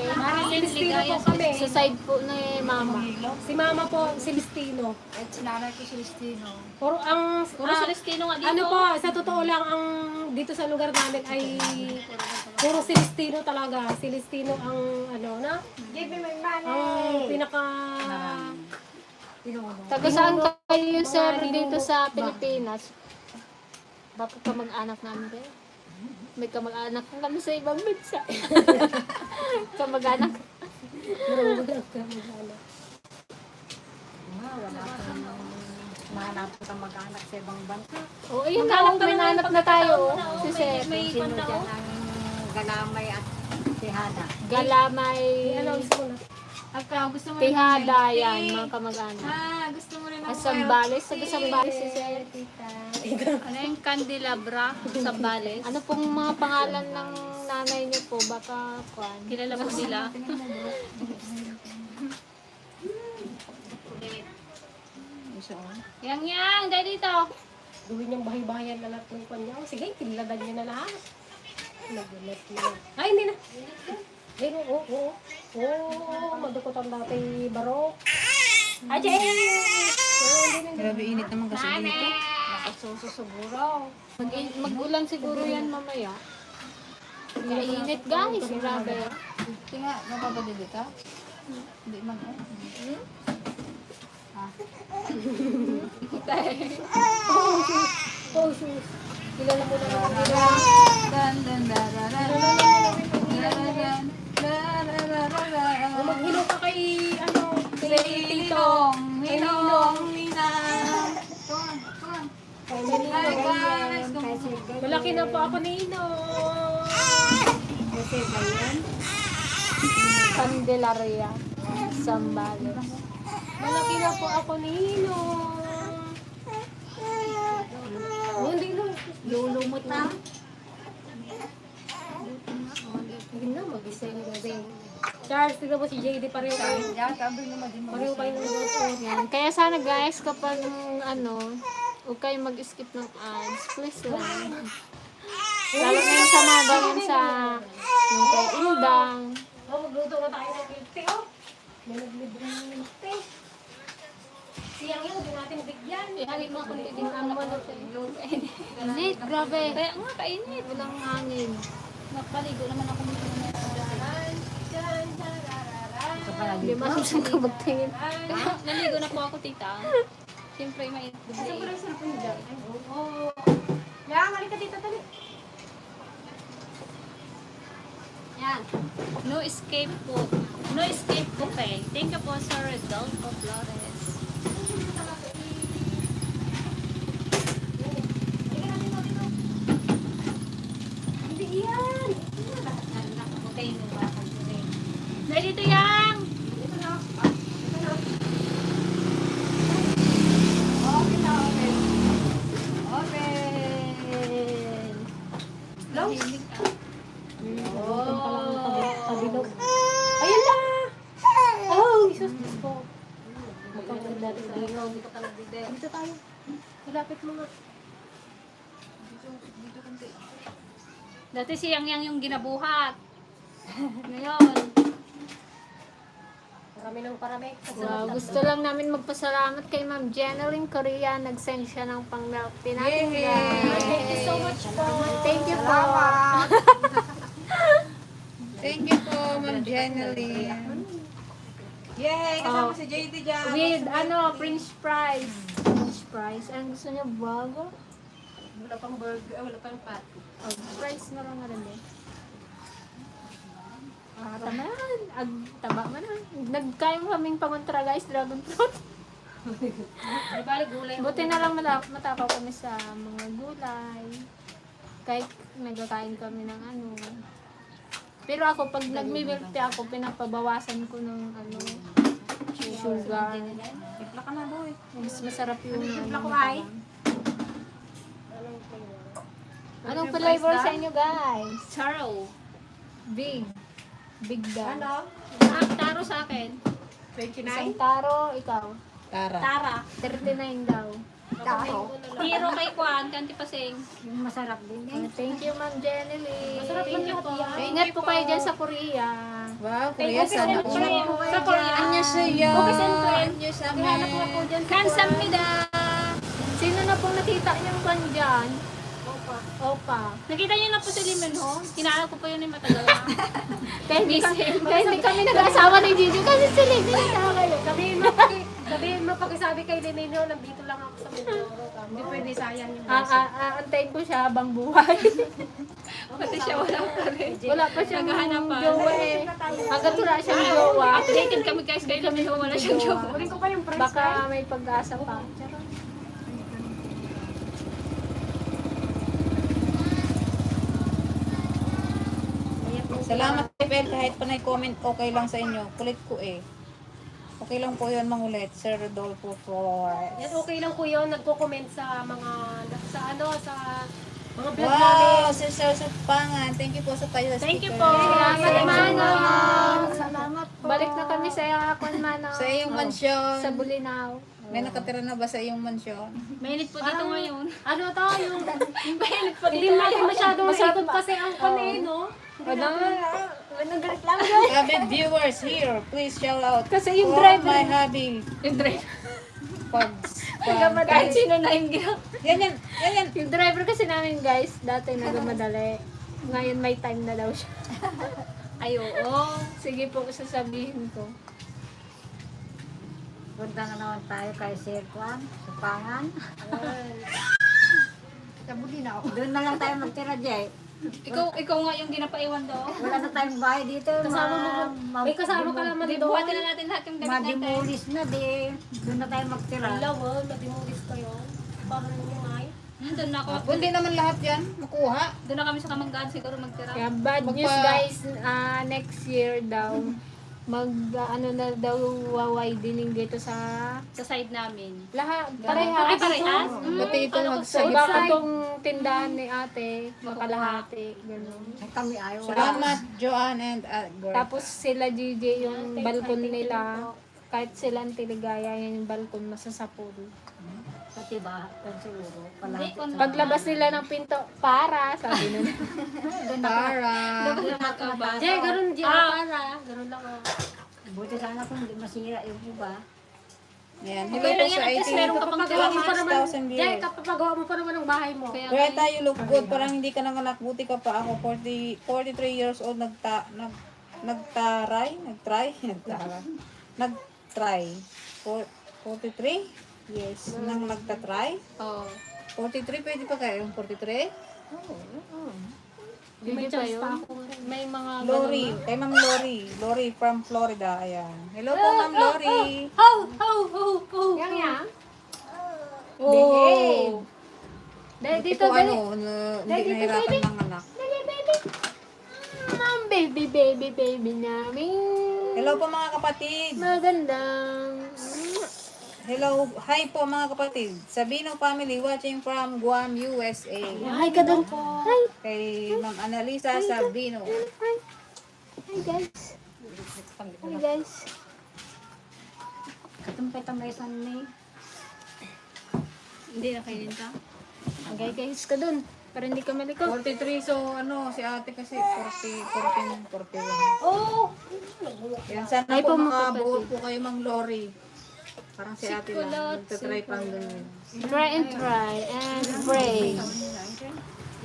Celestino po kami. Sa side po ni Mama. Si Mama po, Celestino. At sinanay ko si Listino. Puro Puro Celestino nga dito. ano po, sa totoo lang, ang dito sa lugar namin ay puro Celestino talaga. Celestino ang Give me my money! ang pinaka Taga saan kayo, sir, dito sa Pilipinas? Baka kamag-anak namin kayo. May kamag-anak na kami sa ibang bansa. Kamag-anak. Wala kang mahanap kang mag-anak sa ibang bansa. O, ayun na, may nanap na tayo. Si sir. May Sino kanta dyan oh. ang galamay at tihada? Galamay. announce ko na. Gusto mo Tihada yan, mga kamag-anak. gusto mo rin Asambales, taga Sambales si sir. Ano yung candelabra sa Bales? Ano pong mga pangalan ng nanay niyo po? Baka, kwan. Kilala po sila. Yang, dahil dito. Gawin niyang bahay-bahayan na lahat ng kanya. Oh, sige, kiladan niya na lahat. Nagulat niya. Ay, hindi na. Ay, oo. Madukot ang dati barok. Ajay! Grabe init naman kasi dito. Nakasuso siguro. Mag-ulan siguro yan mamaya. Kainit guys, grabe. Tinga, mapapadili ka? Hindi man oh. Oh, sus. Kilala mo na naman nila. Dan dan darara. Dararan. Dararara. Maghilo ka kay, kay Tito. Hilong, hilong. Malaki na po ako nino. Kasi ba yan? Candelaria. Sambales. Malaki na po ako nino. Oh, hindi na. Lulumot na. Hindi na, mag-isay na din. Charles, tignan mo si JD pareho kayo. Pareho kayo ng gusto. Yan. Kaya sana guys, kapag huwag kayong mag-skip ng ads, please lang. Lalo na yung sa mga ganyan sa yung kay Indang. Oh, magluto na tayo ng milk tea, oh. May naglibre ng milk tea. Siyang yun, hindi natin bigyan. Ihalik mo ako din ang manok sa iyo. Init, grabe. Kaya nga, kainit. Walang hangin. Nagpaligo naman ako nito. Hindi masusang ka magtingin. Naligo na po ako, tita. Siyempre, mainit. Oh. Yan, halika dito, dali. Yan. No escape po. No escape buffet. Thank you po, Sir Rodolfo Flores. Hindi yan. Dahil dito yang! Open! Kabilog. Ayun na! Oh, Jesus, Diyos ko. Magkakaroon natin sa ilaw. Dito tayo. Ilapit mo nga. Dati si Yang Yang yung ginabuhat. Ngayon, Parami ng parami. Wow, gusto lang namin magpasalamat kay Ma'am Jeneline Korea. Nag-send siya ng pang-milk tea natin, guys. Thank you so much po. Thank you po. Thank you po, Ma'am Jeneline. Yay! Kasama si JD dyan. With, French fries. French fries. Ang gusto niya, bago? Wala pang burger, wala pang patty. Oh, fries na lang nga rin eh. Taman. Taba man ha. Nagkayong kaming pangontra guys, dragon fruit. Di bali gulay. Buti na lang matakaw kami sa mga gulay. Kahit nagkakain kami ng Pero ako, pag nagmi-milk tea ako, pinapabawasan ko ng sugar. Tipla ka na, boy. Mas masarap yung ko ay? Anong flavor sa inyo guys? Charo. Big. Big daw. Taro sa akin. 29? Isang taro, ikaw. Tara. Tara. 39 daw. Tiro kay Kwan, kanti pasing. Yung masarap din eh. Thank you, Ma'am Jeneline. Masarap lang lahat yan. Ingat po kayo dyan sa Korea. Wow, Korea sana. Sa Korea. Annyeonghaseyo. Annyeonghaseyo. Kamsahamnida. Sino na pong nakita niyong kwan dyan? Opa. Nakita niyo na po si Limon, ho? Hinahal ko pa yun yung matagal na. Kaya hindi kami nag-asawa ni Gigi kasi sila hindi na kayo. Sabihin mo, pakisabi kay Lenino, nandito lang ako sa Mindoro. Hindi pwede sayang yung Antayin ko siya habang buhay. Pati siya wala pa rin. Wala pa siyang Naghahanap pa. jowa eh. Hanggat wala siyang jowa. Updated kami guys, kayo kami wala siyang jowa. Kunin ko pa yung price Baka may pag-asa pa. Salamat, Pel. Kahit pa na-comment, okay lang sa inyo. Kulit ko eh. Okay lang po yun, mangulit. Sir Rodolfo Flores. Yan, okay lang po yun. Nagko-comment sa mga, sa mga vlog namin. Wow, Sir Sir Pangan. Thank you po sa tayo. Thank you po. Salamat, Manong. Salamat po. Balik na kami sa Yakon, Manong. Sa iyong mansyon. Sa Bulinaw. May nakatira na ba sa iyong mansyon? Mainit po dito ngayon. Ano to, yung Mainit po hindi natin masyadong ikot kasi ang kone, no? Avid viewers here, please shout out. Kasi yung for driver- my hobby. Yung driver. Pogs. Kahit sino na yung ginawa. Yan. Yung driver kasi namin guys, dati nagmadali. Ngayon may time na daw siya. Ay, oo. Sige po, sasabihin ko. Punta na naman tayo kay Sir Kwan, sa Pangan. Doon na lang tayo magtira, Jay. Ikaw nga yung ginapaiwan daw. Wala na tayong bahay dito. Kasama mo may kasama ka naman doon. Buhatin na natin lahat yung damit natin. Madimulis na di. Doon na tayo magtira. Hello, madimulis kayo. Parang yung ay. Doon na ako. Hindi naman lahat yan makuha. Doon na kami sa Kamanggaan siguro magtira. Kaya bad news guys, next year daw, ano na daw widening dito sa Sa side namin. lahat. Ay, Parehas. parehas? Pati ito Ano ko magsagip. Baka itong tindahan ni ate, makalahati. Ganun. Kami ayaw. Salamat, Joanne and Edgar. Tapos sila GJ yung balkon nila. Kahit sila ang Tiligaya, yan yung balkon masasapul. Pati ba? Siguro. Hindi ko na. Paglabas nila ng pinto, para, sabi nila. Para. Jay, ganun Jay, para. Ganun lang oh. Buti sana kung hindi masira yung iba. Ayan. Okay lang yan, at least meron ka pang Kapapagawa mo pa naman, 6,000 Jay, views. kapapagawa mo pa naman ng bahay mo. Kaya Kaya tayo look good, parang hindi ka nanganak. Buti ka pa ako, 43 years old, nagtry. 43? Yes, nang nagtatry. Oh. 43, pwede pa kayo yung 43? Hindi pa yun. May mga Lori, kay Ma'am Lori. Lori from Florida, ayan. Hello po, Ma'am Lori. Yang yang. Behave. Dahil Buti dito, po, dali. hindi nahirapan ng anak. Dali, baby. Baby namin. Hello po mga kapatid. Magandang. Hello, hi po mga kapatid. Sabino family watching from Guam, USA. Hi ka doon. Hi. Kay Ma'am Annalisa Sabino. Hi guys. Hi guys. Katumpay-tambay sa ni. Hindi na kainin ka? Okay guys ka doon. Para hindi ka malikot. 43, so ano, si ate kasi 41. Oh! Yan, sana Hi po po, mga makabuo po kayo Ma'am Lori. Parang si ate lang. Magtatry pang ganun. Try and pray.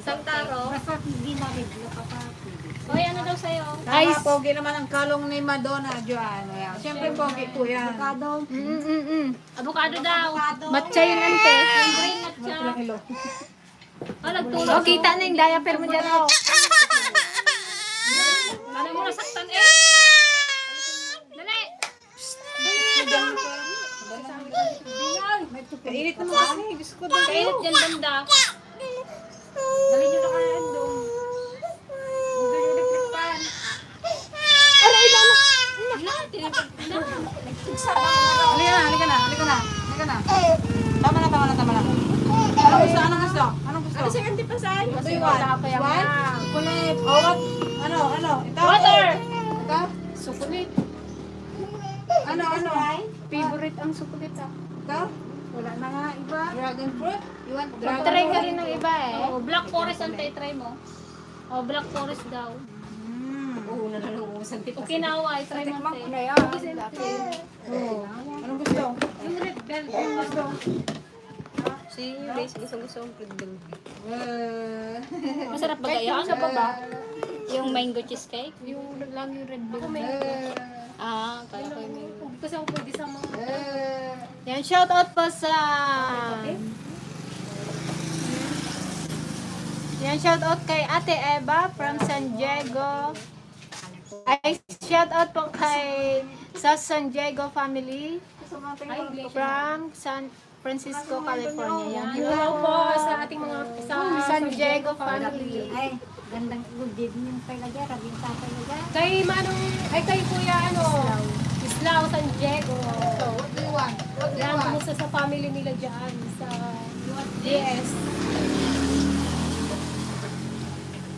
Isang taro. Hindi na rin. Nakapapili. Hoy, ano daw sa'yo? Tama, pogi naman ang kalong ni Madonna, Joanne. Ayan. Siyempre, pogi po yan. Avocado daw. Matcha yun ante. Green at siya. Hello. Oh, nagtulog. Oh, kita na yung diaper mo dyan. Oh. Ano mo nasaktan eh? Dali! Kainit naman kasi. Diyos ko doon. Kainit yan banda. Dali nyo na kaya doon. Halika na. Tama na. Anong gusto? Ano si Auntie Pasay? Ito yung one. Kulit. Oh, what? Ano? Ito? Water! Ito? Sukulit. Ano? Favorite ang sukulit ah. Ito? Wala na nga iba. Dragon fruit? You want dragon Try ka rin ng iba eh. Oh, Black Forest ang try mo. Oh, Black Forest daw. Oo, nalulusan kita. Okinawa, try mo Tikman ko ate. na yan. Anong gusto? Yung red velvet. Si Grace, gusto ang red velvet. Masarap ba yan? Sa baba. Yung mango cheesecake? Yung lang yung red velvet. Ah, kaya ko yung Kasi ako pwede sa mga... Yan, shout out po sa... Yan, shout out kay Ate Eva from San Diego. Ay, shout out po kay sa San Diego family from San Francisco, California. Yan. Hello po sa ating mga... Sa San Diego family. Ay, gandang good yung pala dyan. Rabing sa pala dyan. Kay Manong... Ay, kay Kuya Islao San Diego. What do you want? Yan, kumusta sa family nila dyan sa US.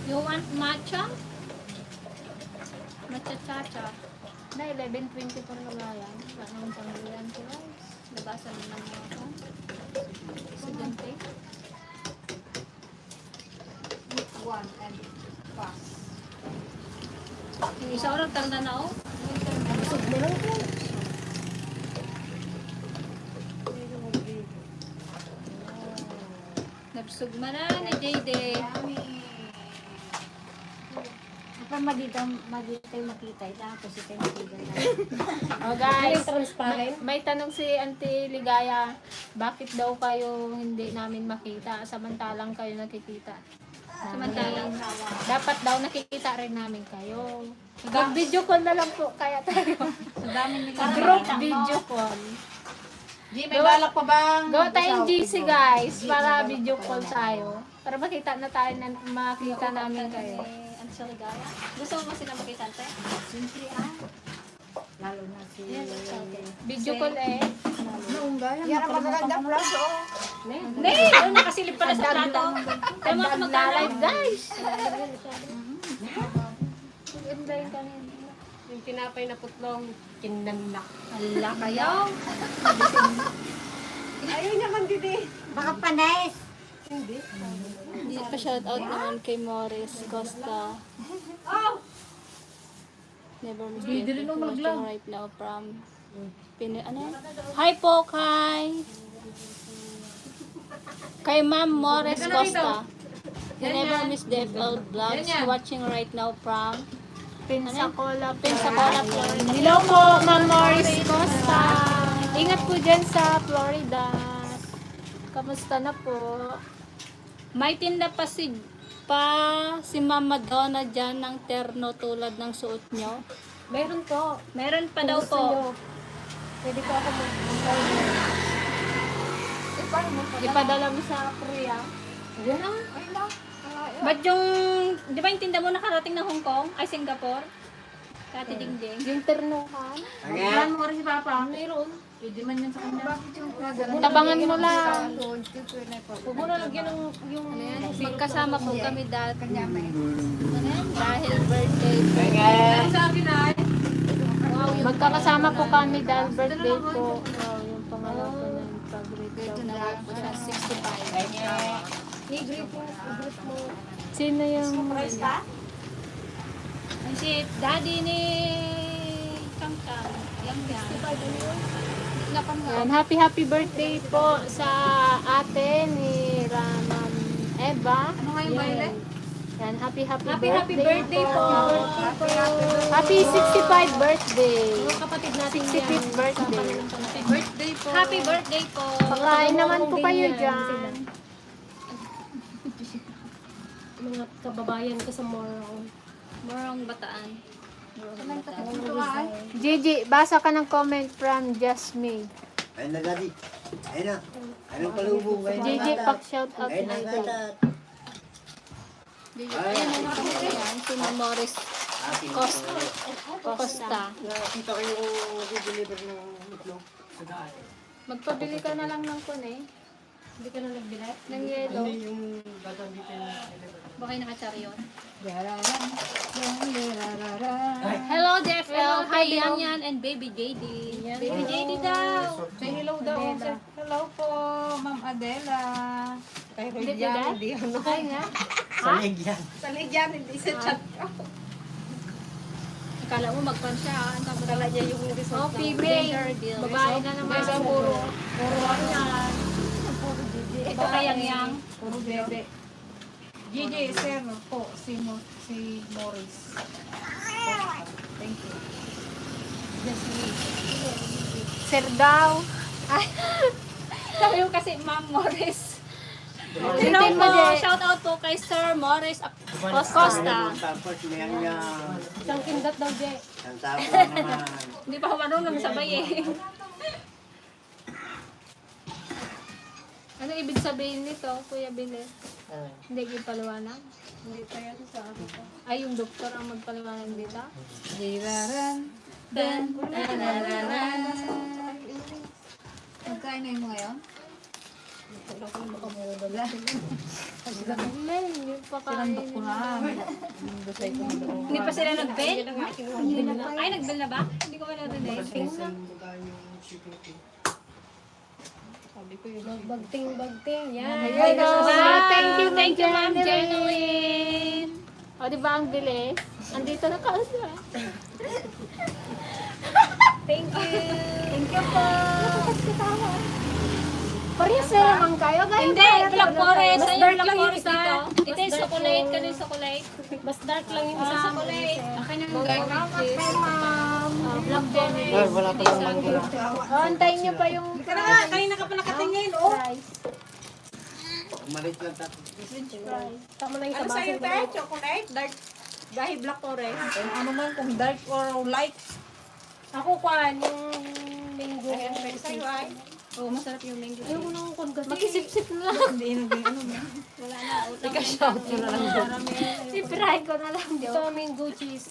You want matcha? Matcha cha-cha. Na 11:20 pa na yan. Wala naman pangalian ko. Labasan mo ng mga ako. Estudyante. One and pass. Yung isa orang tanda na oh. Nabsug man na ni JD. Kapag madito makita, tapos ito yung makita na. Oh guys, Transparent. may tanong si Auntie Ligaya, bakit daw kayo hindi namin makita samantalang kayo nakikita? Samantalang. Dapat daw nakikita rin namin kayo. Mag-video call na lang po kaya tayo. Sa dami nila. Group video call. G, may balak pa bang? Gawa tayong GC guys para video call tayo. Para makita na tayo na makita namin kayo. Ano siya ligaya? Gusto mo ba sila makita, te? Lalo na si... Video call eh. Yan ang magaganda plus, oh. Hindi! Ano, nakasilip pala sa plato. Kaya mga Na magkano. live guys. Ganda yung kanina. Yung tinapay na putlong, kinanlak. Hala kayo. Ayaw niya man didi. Baka panis. Hindi pa shoutout naman kay Morris Costa. Never miss it. Watching right now from ano? Hi po kay Ma'am Morris Costa. You never miss the FL vlogs. Watching right now from Pensacola, Pensacola, Florida. Hello po, Ma'am Morris Costa. Ingat po dyan sa Florida. Kamusta na po? May tinda pa si Mama Donna dyan ng terno tulad ng suot nyo. Meron po. Meron pa daw Gusto po. nyo. Pwede po ako mag-order. Ipadala mo sa Korea. Yan ah. Ba't yung, di ba yung tinda mo nakarating ng Hong Kong? Ay, Singapore? Kati Dingging. Yung ternuhan. Ayan mo rin si Papa. Meron. Pwede man yan sa kanya. Tabangan mo lang. Huwag mo na lagyan ng yung... Magkasama po kami dahil birthday po. Ano sa akin ay? Magkakasama po kami dahil birthday po. Wow, yung pangalawa po ng paborito. Ito na lang po siya, 65. I-greet mo. Sino yung... Ay, si daddy ni Kangkang. Yang yan. Napan nga. Yan, happy birthday po sa ate ni Ramam Eva. Ano nga yung violet? Yan, happy birthday po. Happy 65 birthday. Mga kapatid natin 65th birthday. Birthday po. Happy birthday po. Pakain naman po kayo dyan. mga kababayan ko sa Morong. Morong Bataan. Gigi, basa ka ng comment from Jasmine. Ayun na, Daddy. Ayun na. Anong palubong kayo? Gigi, pak-shout out Ayun na, na Daddy. Ayan ang yan. Si Morris Costa. Nakita ko yung nag-deliver ng itlog. Magpabili ka na lang ng kune. Hindi ka na nagbili? Ng yellow. Hindi yung batang dito yung deliver. Baka yung nakachariot. Ay! Hello, DFL. Hi, Yang Yan and Baby JD. Baby JD daw. Say hello daw. Say hello po, Ma'am Adela. Kay Roy Jan, hindi ano. Ay nga. Salig yan. Salig yan, hindi sa chat ko. Akala mo magpan siya. Ang kamera niya yung Oh, female. Babae na naman. Puro ano yan. Ito kay Yang Yang. Puro bebe. Gigi, sir po, si Morris. Thank you. Sir daw. Sabi ko kasi Ma'am Morris. Ulitin Hello mo, po. Je. Shout out po kay Sir Morris Costa. Tapos mayroon niya. Isang kindat daw, Je. Ang tapos naman. Hindi pa ako marunong sabay eh. Ano ibig sabihin nito, Kuya Billy? Hindi kayo paliwanag? Hindi pa yan sa akin. Ay, yung doktor ang magpaliwanag dito? Diraran. Ben. Magkain na yung ngayon? Men, yung pakain. Sinandok ko na. Dasay ko na doon. Hindi pa sila nag-bell? Ay, nag-bell na ba? Hindi ko pa narinig. Bagting. Yan. Ayun, thank you, Ma'am Genuine. O, di ba ang bilis? Andito na ka siya. Thank you po. Parehas na naman kayo, guys. Hindi, Black Forest. Mas Ayun, dark Black lang yung Forest isa. dito. Ito yung Mas dark chocolate. yung- Kano yung chocolate? Mas dark lang yung isa. Chocolate. Akin yung Black Jenny. Wala pa lang mangga. Oh, antayin niyo pa yung Kanina ka pa nakatingin, oh. fries. Umalit lang tato. Tama na yung Ano sa sa'yo, baso. te? Chocolate? Dark? Dahil Black Forest. Ano man kung dark or light. Ako kwan, yung mango. Ayan, pwede sa'yo ay. Oo, masarap yung mango. Ayaw ko nang kon kasi. Makisip-sip na lang. Hindi, ano na. Wala na. Utang Ika-shout ko na lang dyan. Sipirahin ko na lang. Ito mango cheese.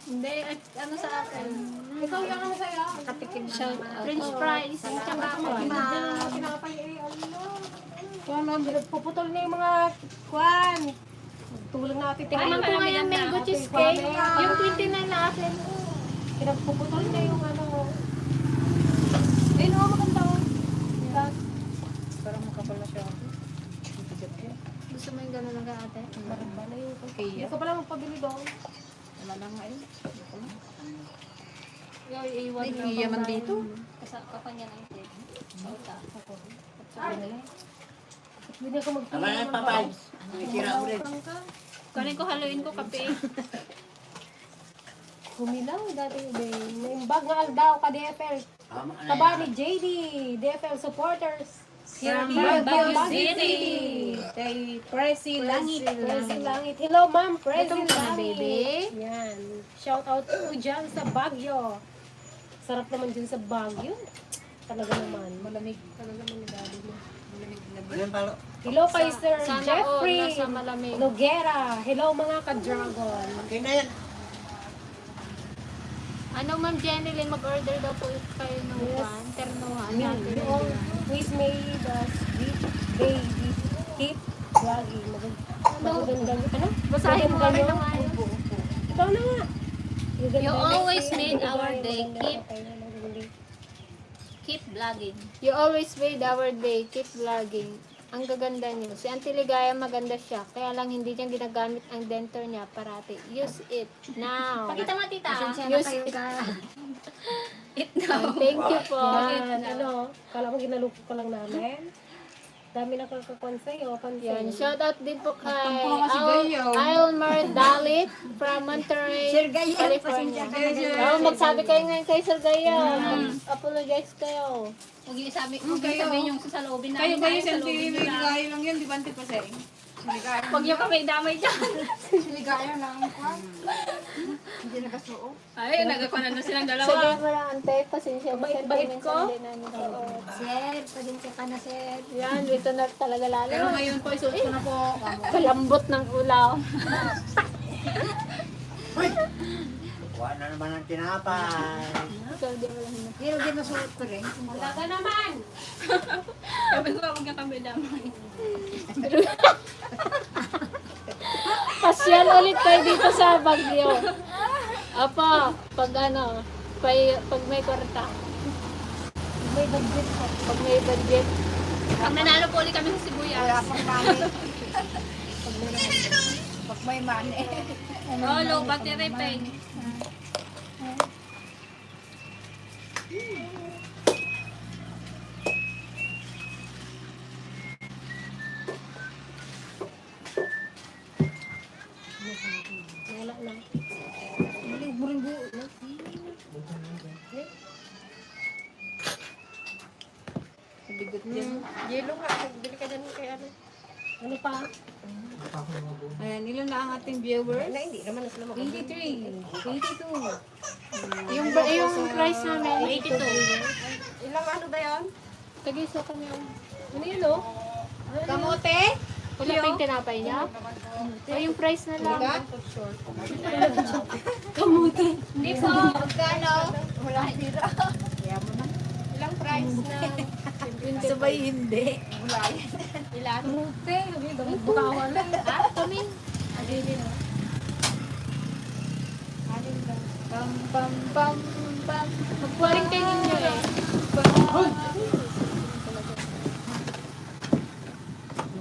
Hindi, ano sa akin? Ikaw yung ano sa'yo? Katikim shout out. French fries. Tsaka Pinapay eh. Allah. Kaya naman, puputol na yung mga kwan. Tulang natin. tikman ko nga yung mango cheesecake. Yung 29 na akin. Pinagpuputol na yung ano. Ayun, oh, maganda oh. Parang makapal na siya. Gusto mo yung gano'n lang ka ate? Maramba na yung Okay, Hindi ko pala magpabili doon. wala na nga yun. Yung iwan May lang kiyaman pang- dito. Kapanya ng cake. Sauta. Hindi ako magpili. Tama na, papay. Sira ulit. Kanin ko, haluin ko kape. Humilaw dati din. May bag nga aldaw ka DFL. Tama na. Taba ni JD. DFL supporters. From Baguio Baguio City. Kay Presi Langit. Presi Langit. Hello ma'am, Presi Ito muna, Langit. baby. Yan. Shout out po dyan sa Baguio. Sarap naman dyan sa Baguio. Talaga naman. Malamig. Talaga naman ni daddy mo. Ano yung palo? Hello kay Sir Sana all Jeffrey nasa malamig. Noguera. Hello mga ka-dragon. Okay na yan. Ano ma'am Jenny Lynn, mag-order daw po kayo ng pan, ternuhan. Yan. Yung please made us baby keep vlogging. Magandang ano? Basahin mo kami ng Magandang- ayos. Ikaw na nga. You always made our day. Keep vlogging. You always made our day, keep vlogging. Ang gaganda niyo. Si Auntie Ligaya maganda siya, kaya lang hindi niya ginagamit ang denture niya parati. Use it now. Pakita mo, tita. Use it. It now. Thank you po. Yan, ano, kala mo ginaloko ka lang namin. Dami na kakakon sa'yo, Yan, pansin. shout out din po kay Tampo nga si Gayo. Aylmar Dalit from Monterey, California. Oh, magsabi kayo ngayon kay Sir Gayo. Apologize kayo. Huwag yung sabihin yung sasaloobin Kayo namin. ba yung Ayaw, sentiri saloobin may nila. ligayo lang yun, di ba, Ante Pasay? Ligayo. Huwag yung kami damay dyan. Ligayo lang. Hindi nakasuo. Ay, nagkakunan na silang Sige, dalawa. wala ante, pasensya. Bait ko? Sir, pasensya ka na, sir. Yan, dito na talaga lalo. Pero ngayon po, isuot ko na po. Kalambot ng ulaw. Kuha na naman ang tinapay. So, di wala na. Pero di nasuot ko rin. Talaga naman! Sabi ko, huwag yung kami damay. Pasyal ulit kayo dito sa Baguio. Apa, pag ano, pag may kwarta. May budget ko. Pag may budget. Pag nanalo po ulit kami sa Sibuyas. Wala pang mani. Pag may mani. Oh, low battery pay. Wala na. Bigot yan. Yelo nga, bili ka dyan kay ano. Ano pa? Ayan, ilan na ang ating viewers? Na, hindi naman na sila makabili. 83, 82. Yung price namin, 82. Ilang ano ba yan? Tagisa kami yung... Ano yun oh? Kamote? Wala pa yung tinapay niya? O yung price na lang. Kamuti. Hindi po, magkano? Wala, hindi ra. Ilang price na? Sabay hindi. Ilan? Kamuti. Bukawan lang. Ha? Kami? Pam, pam, pam, pam. Magpuwaring kayo ninyo eh.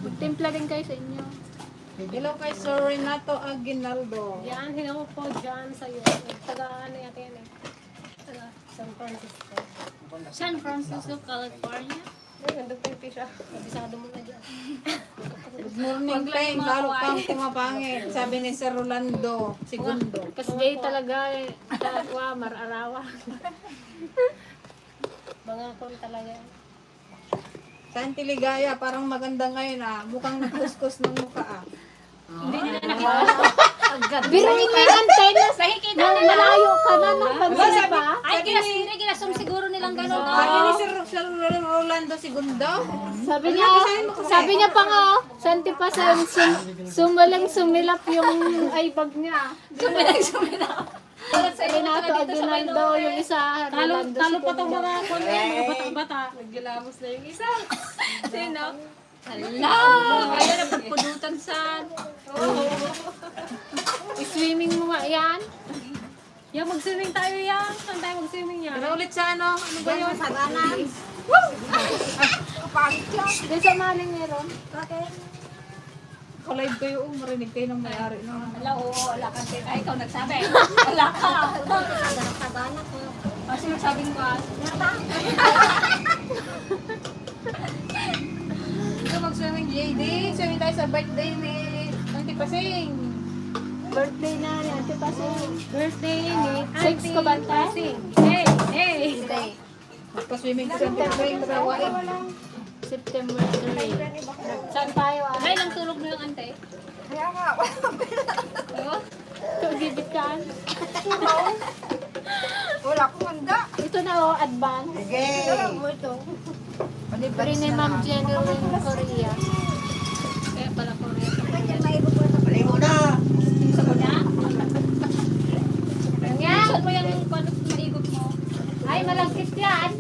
Magtimpla din kayo sa inyo. Hello kay Sir Renato Aguinaldo. Yan, hinamo po dyan sa'yo. Taga ano yata yan eh. Taga San Francisco. San Francisco, California. Ay, nandun tayo siya. Abisado mo na dyan. Good morning, Peng. Lalo kang pumapangit. Sabi ni Sir Rolando Segundo. Kasi gay talaga eh. Takwa, mararawa. Mga kon talaga. Santi Ligaya, parang maganda ngayon ah. Mukhang nagkuskus ng mukha ah. Hindi nila nakita. Biruin mo yung antena. Malayo ka na, napansin pa. Ay, ginasiri in-assume siguro nilang gano'n. Kaya ni Sir Rolando Segundo. Sabi niya pa nga, Santi pa sumalang sumilap yung iBag niya. Renato Aguinaldo yung isa. Talo Rolando pa itong Segundo. mga mga bata-bata. Naggilamos na yung isa. Sino? Hala! Kaya na pagpudutan sa... Swimming mo nga yan. Yan, mag-swimming tayo yan. Saan tayo mag-swimming yan? Ano ulit sa ano? Ano ba yun? Doon sa maling meron. Kalive kayo, marinig kayo ng may-ari. No? Wala, oo, wala ka. Ay, ikaw nagsabi. Wala ka. Kasi nagsabing ko. Ito mag-swimming, JD. Swimming tayo sa birthday ni Auntie Pasing. Birthday na ni Ate Pasing. Birthday ni Six ko ba tayo? Hey, hey. Magpa-swimming ko sa Auntie Pasing. Magawain. September 3. Saan tayo ah? Ay, lang tulog mo yung ante. Kagibit ka. Wala akong handa. Ito na oh, advance. Sige. Libre ni Ma'am Genuine Korea. Kaya pala Korea. Bali mo na. Yan. Saan mo yung panos maigot mo? Ay, malagkit yan.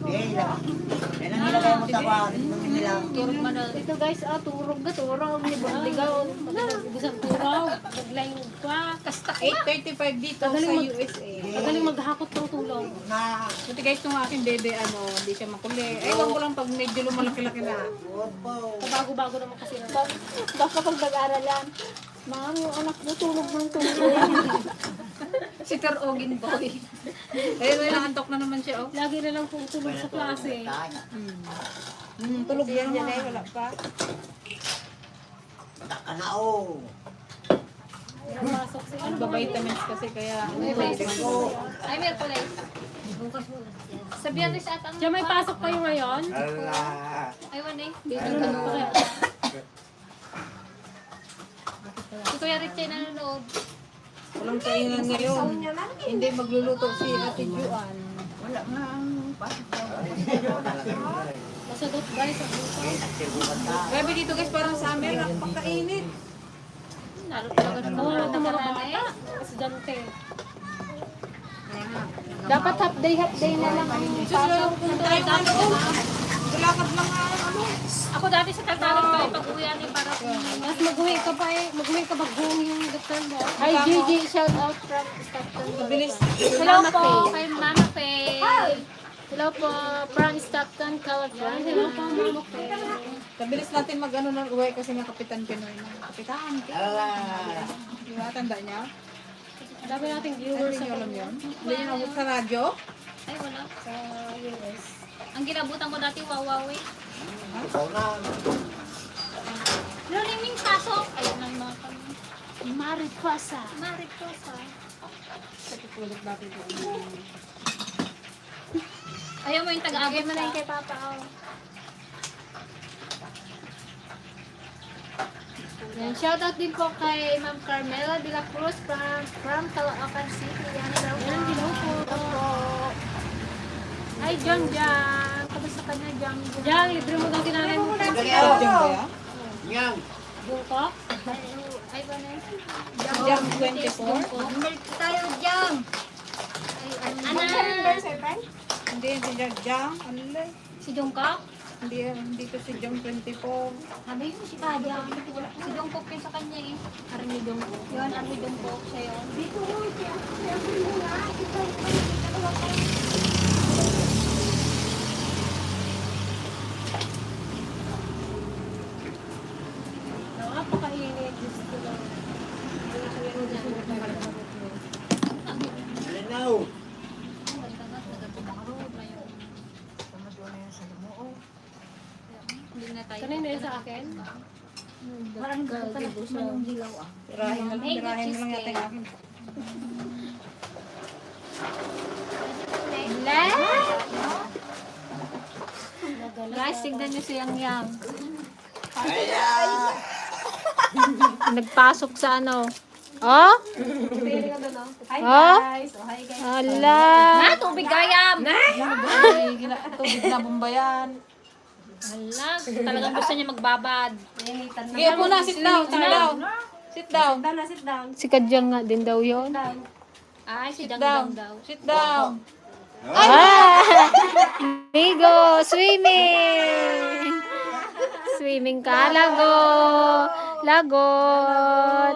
Eh, yan ang nilagay mo sa kwan. Nila. Turog mo na. Ito guys, turog na turog. Ni Bondigaw. Gusto turaw. Naglayong pa. Kasta 8:35 dito sa USA. Magaling maghakot ng tulong. Na. Buti guys, itong aking bebe, hindi siya makuli. Ewan ko lang pag medyo lumalaki-laki na. Opo. Bago-bago naman kasi. Baka pag nag-aral yan. Ma'am, yung anak mo tulog ng tulog. si Sir Ogin Boy. Ayun, nakantok na naman siya, oh. Lagi na lang pong tulog sa klase. Tulog yan naman. Wala pa. Taka na oh. Pasok siya. Ano ba Vitamins kasi kaya. Ay, Merkules. Sa Biyernes at ang... Diyan may pasok kayo ngayon? Ala. Ay, wan eh. Ano pa kaya? Si Kuya Richie nanonood. Walang kainan ngayon. Hindi magluluto si Ate Juan. Masagot guys. Grabe dito guys, parang summer. Napakainit. Lalo talaga na Nawala ng mga nakaraan eh. bata. Estudyante. Dapat half day na lang ang pasok. Tayo na doon. Galakad lang ano. Ako dati sa Tagalog ko eh, pag-uwian eh, para Mas mag-uwi ka pa eh. Mag-uwi ka mag-home yung doktor mo. Hi Gigi, shout out from Stockton. Bilis. hello po kay Mama Faye. Hello po, from Stockton, California. Hello po, Mama Fe. Kabilis natin mag-ano ng uwi kasi nga Kapitan Pinoy na. Kapitan. Ala. Di ba? Tanda niya? Dami nating Hindi viewers niyo sa alam yun? Hindi niyo nabot sa radyo? Ay, wala. sa US. Ang ginabutan ko dati, wawawi. Ikaw na. Luliming pasok. Ayun lang mga kami. Maripasa. Mariposa. Ulit natin ito. Ayaw mo yung taga-abot Mo na yung ka. kay Papa. Oh. Yan, shout out din po kay Ma'am Carmela de la Cruz from Caloocan City. Yan, hello po. Hi, John John. Kamusta ka na, John John? Diyan, libre mo daw kinanay mo. Diyan ba yan? Nyang. Buko. Ay, ba na yun? Jam 24? Tayo dyan. Ana, Hindi, si Jam. Ano lang? si Jungkook. Hindi to si Jam 24. Sabi mo si Kaya. Si Jungkook yun sa kanya eh. Army Jungkook. Yun, ano Jungkook siya yun. Napakainit. Diyos ko lang. Alinaw. Hindi na tayo. Kanina yun sa akin? Parang gagawin manong dilaw ah. Tirahin na lang yata yung akin. Guys, tignan nyo si Yang Yang. Kaya. Nagpasok sa ano, Oh? Hi Oh? guys. Oh, hi guys. Ala. Tubig gayam! Tubig na bumbayan. Hala, talagang gusto niya magbabad. Initan na. Sige po na, sit down, sit down. Sit down. Sit down na, sit down. Si Kadyang nga din daw yun. Ay, si Sit Jang down. daw. Sit down. Migo, swimming! Swimming ka, lagot.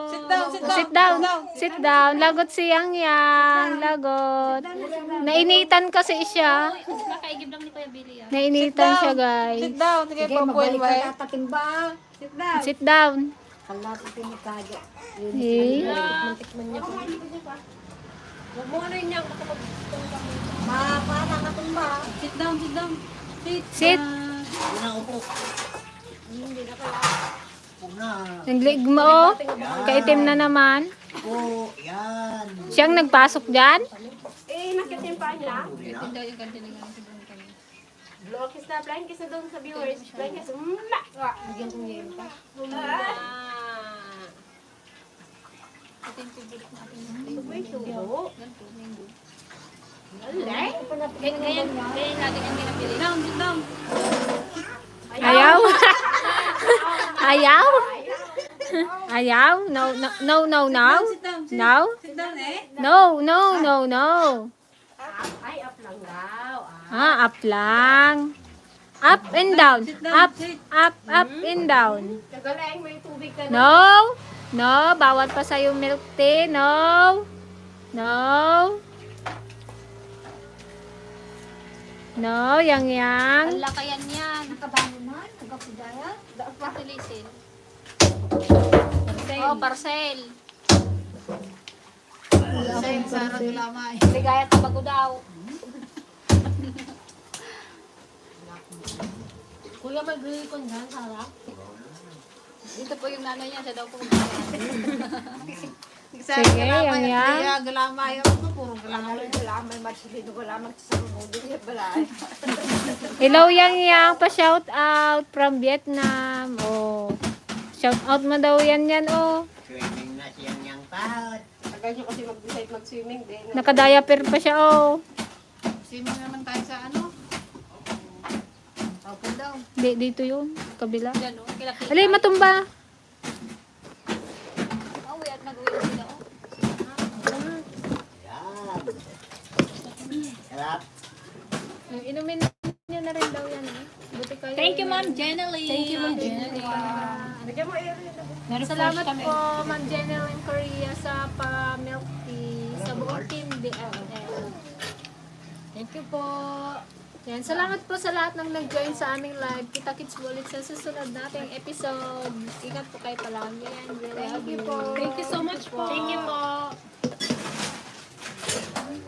Sit down, sit down. Sit down. Sit down. Lagot si Yang. Lagot. Nainitan kasi siya. Kakaigib lang ni Kuya Billy yan. Nainitan siya, Sit guys. down. Sige, Sige, pabuhay mabalik way. ka tatimba. Sit down. Sit down. Kalapit ni Kaja. Eh. Tikman niya ko. Huwag mo ano yun niya. Para katumba. Sit down, sit down. Sit. Upo na, upo. Upo na. Nagligma, oh. Kaitim na naman. Upo. Yan. Siyang nagpasok dyan. Eh, nakit yung paa niya. Tindaw yung kantilingan si Don kami. Blow kiss na. Blind kiss na doon sa viewers. Blind kiss. Bigyan ko niya yun pa. Ito yung favorite natin. Wait, subo. Ganito, mango. Alay. Ganyan natin ang pinapili. Down, sit down. Ayaw. Ayaw. Ayaw. No, no, no, no, no. No. Sit down eh. No, no, no, no. Ay, up lang daw. Up lang. Up and down. Up and down. Kagaling, may tubig ka na. No. No, bawal pa sa'yo milk tea. No. No. No, yang. Ang lakayan yan. Nakabangon na? Nagapudaya? Patilisin. Oh, parcel. Sarap lamay. Ligaya tabago daw. Kuya, may grill ko dyan, Sarah. Dito po yung nanay niya. Siya daw po. Sige, yang. Kaya galamay ako. Puro galamay. Hello, yang. Pa-shout out from Vietnam. Oh. Shout out mo daw yan, oh. Swimming na siyang yang pahot. Tagal nyo kasi mag-decide mag-swimming din. Nakadiaper pa siya, oh. Swimming naman tayo sa ano? Opo daw. Dito yun. Kabila. Yan o. Kilakita. Alay, matumba. Uwi at nag-uwi sila o. Yan. Sarap. Inumin niyo na rin daw yan, eh. Buti kayo. Thank you, Ma'am Jenny. Thank you, Ma'am Jenny. Salamat po, Ma'am Jenny in Korea sa pa-milk tea sa buong team DFL. Thank you po. Yan, salamat po sa lahat ng nag-join sa aming live. Kita-kits ulit sa susunod nating episode. Ingat po kayo palagi. Thank you po. Thank you so much.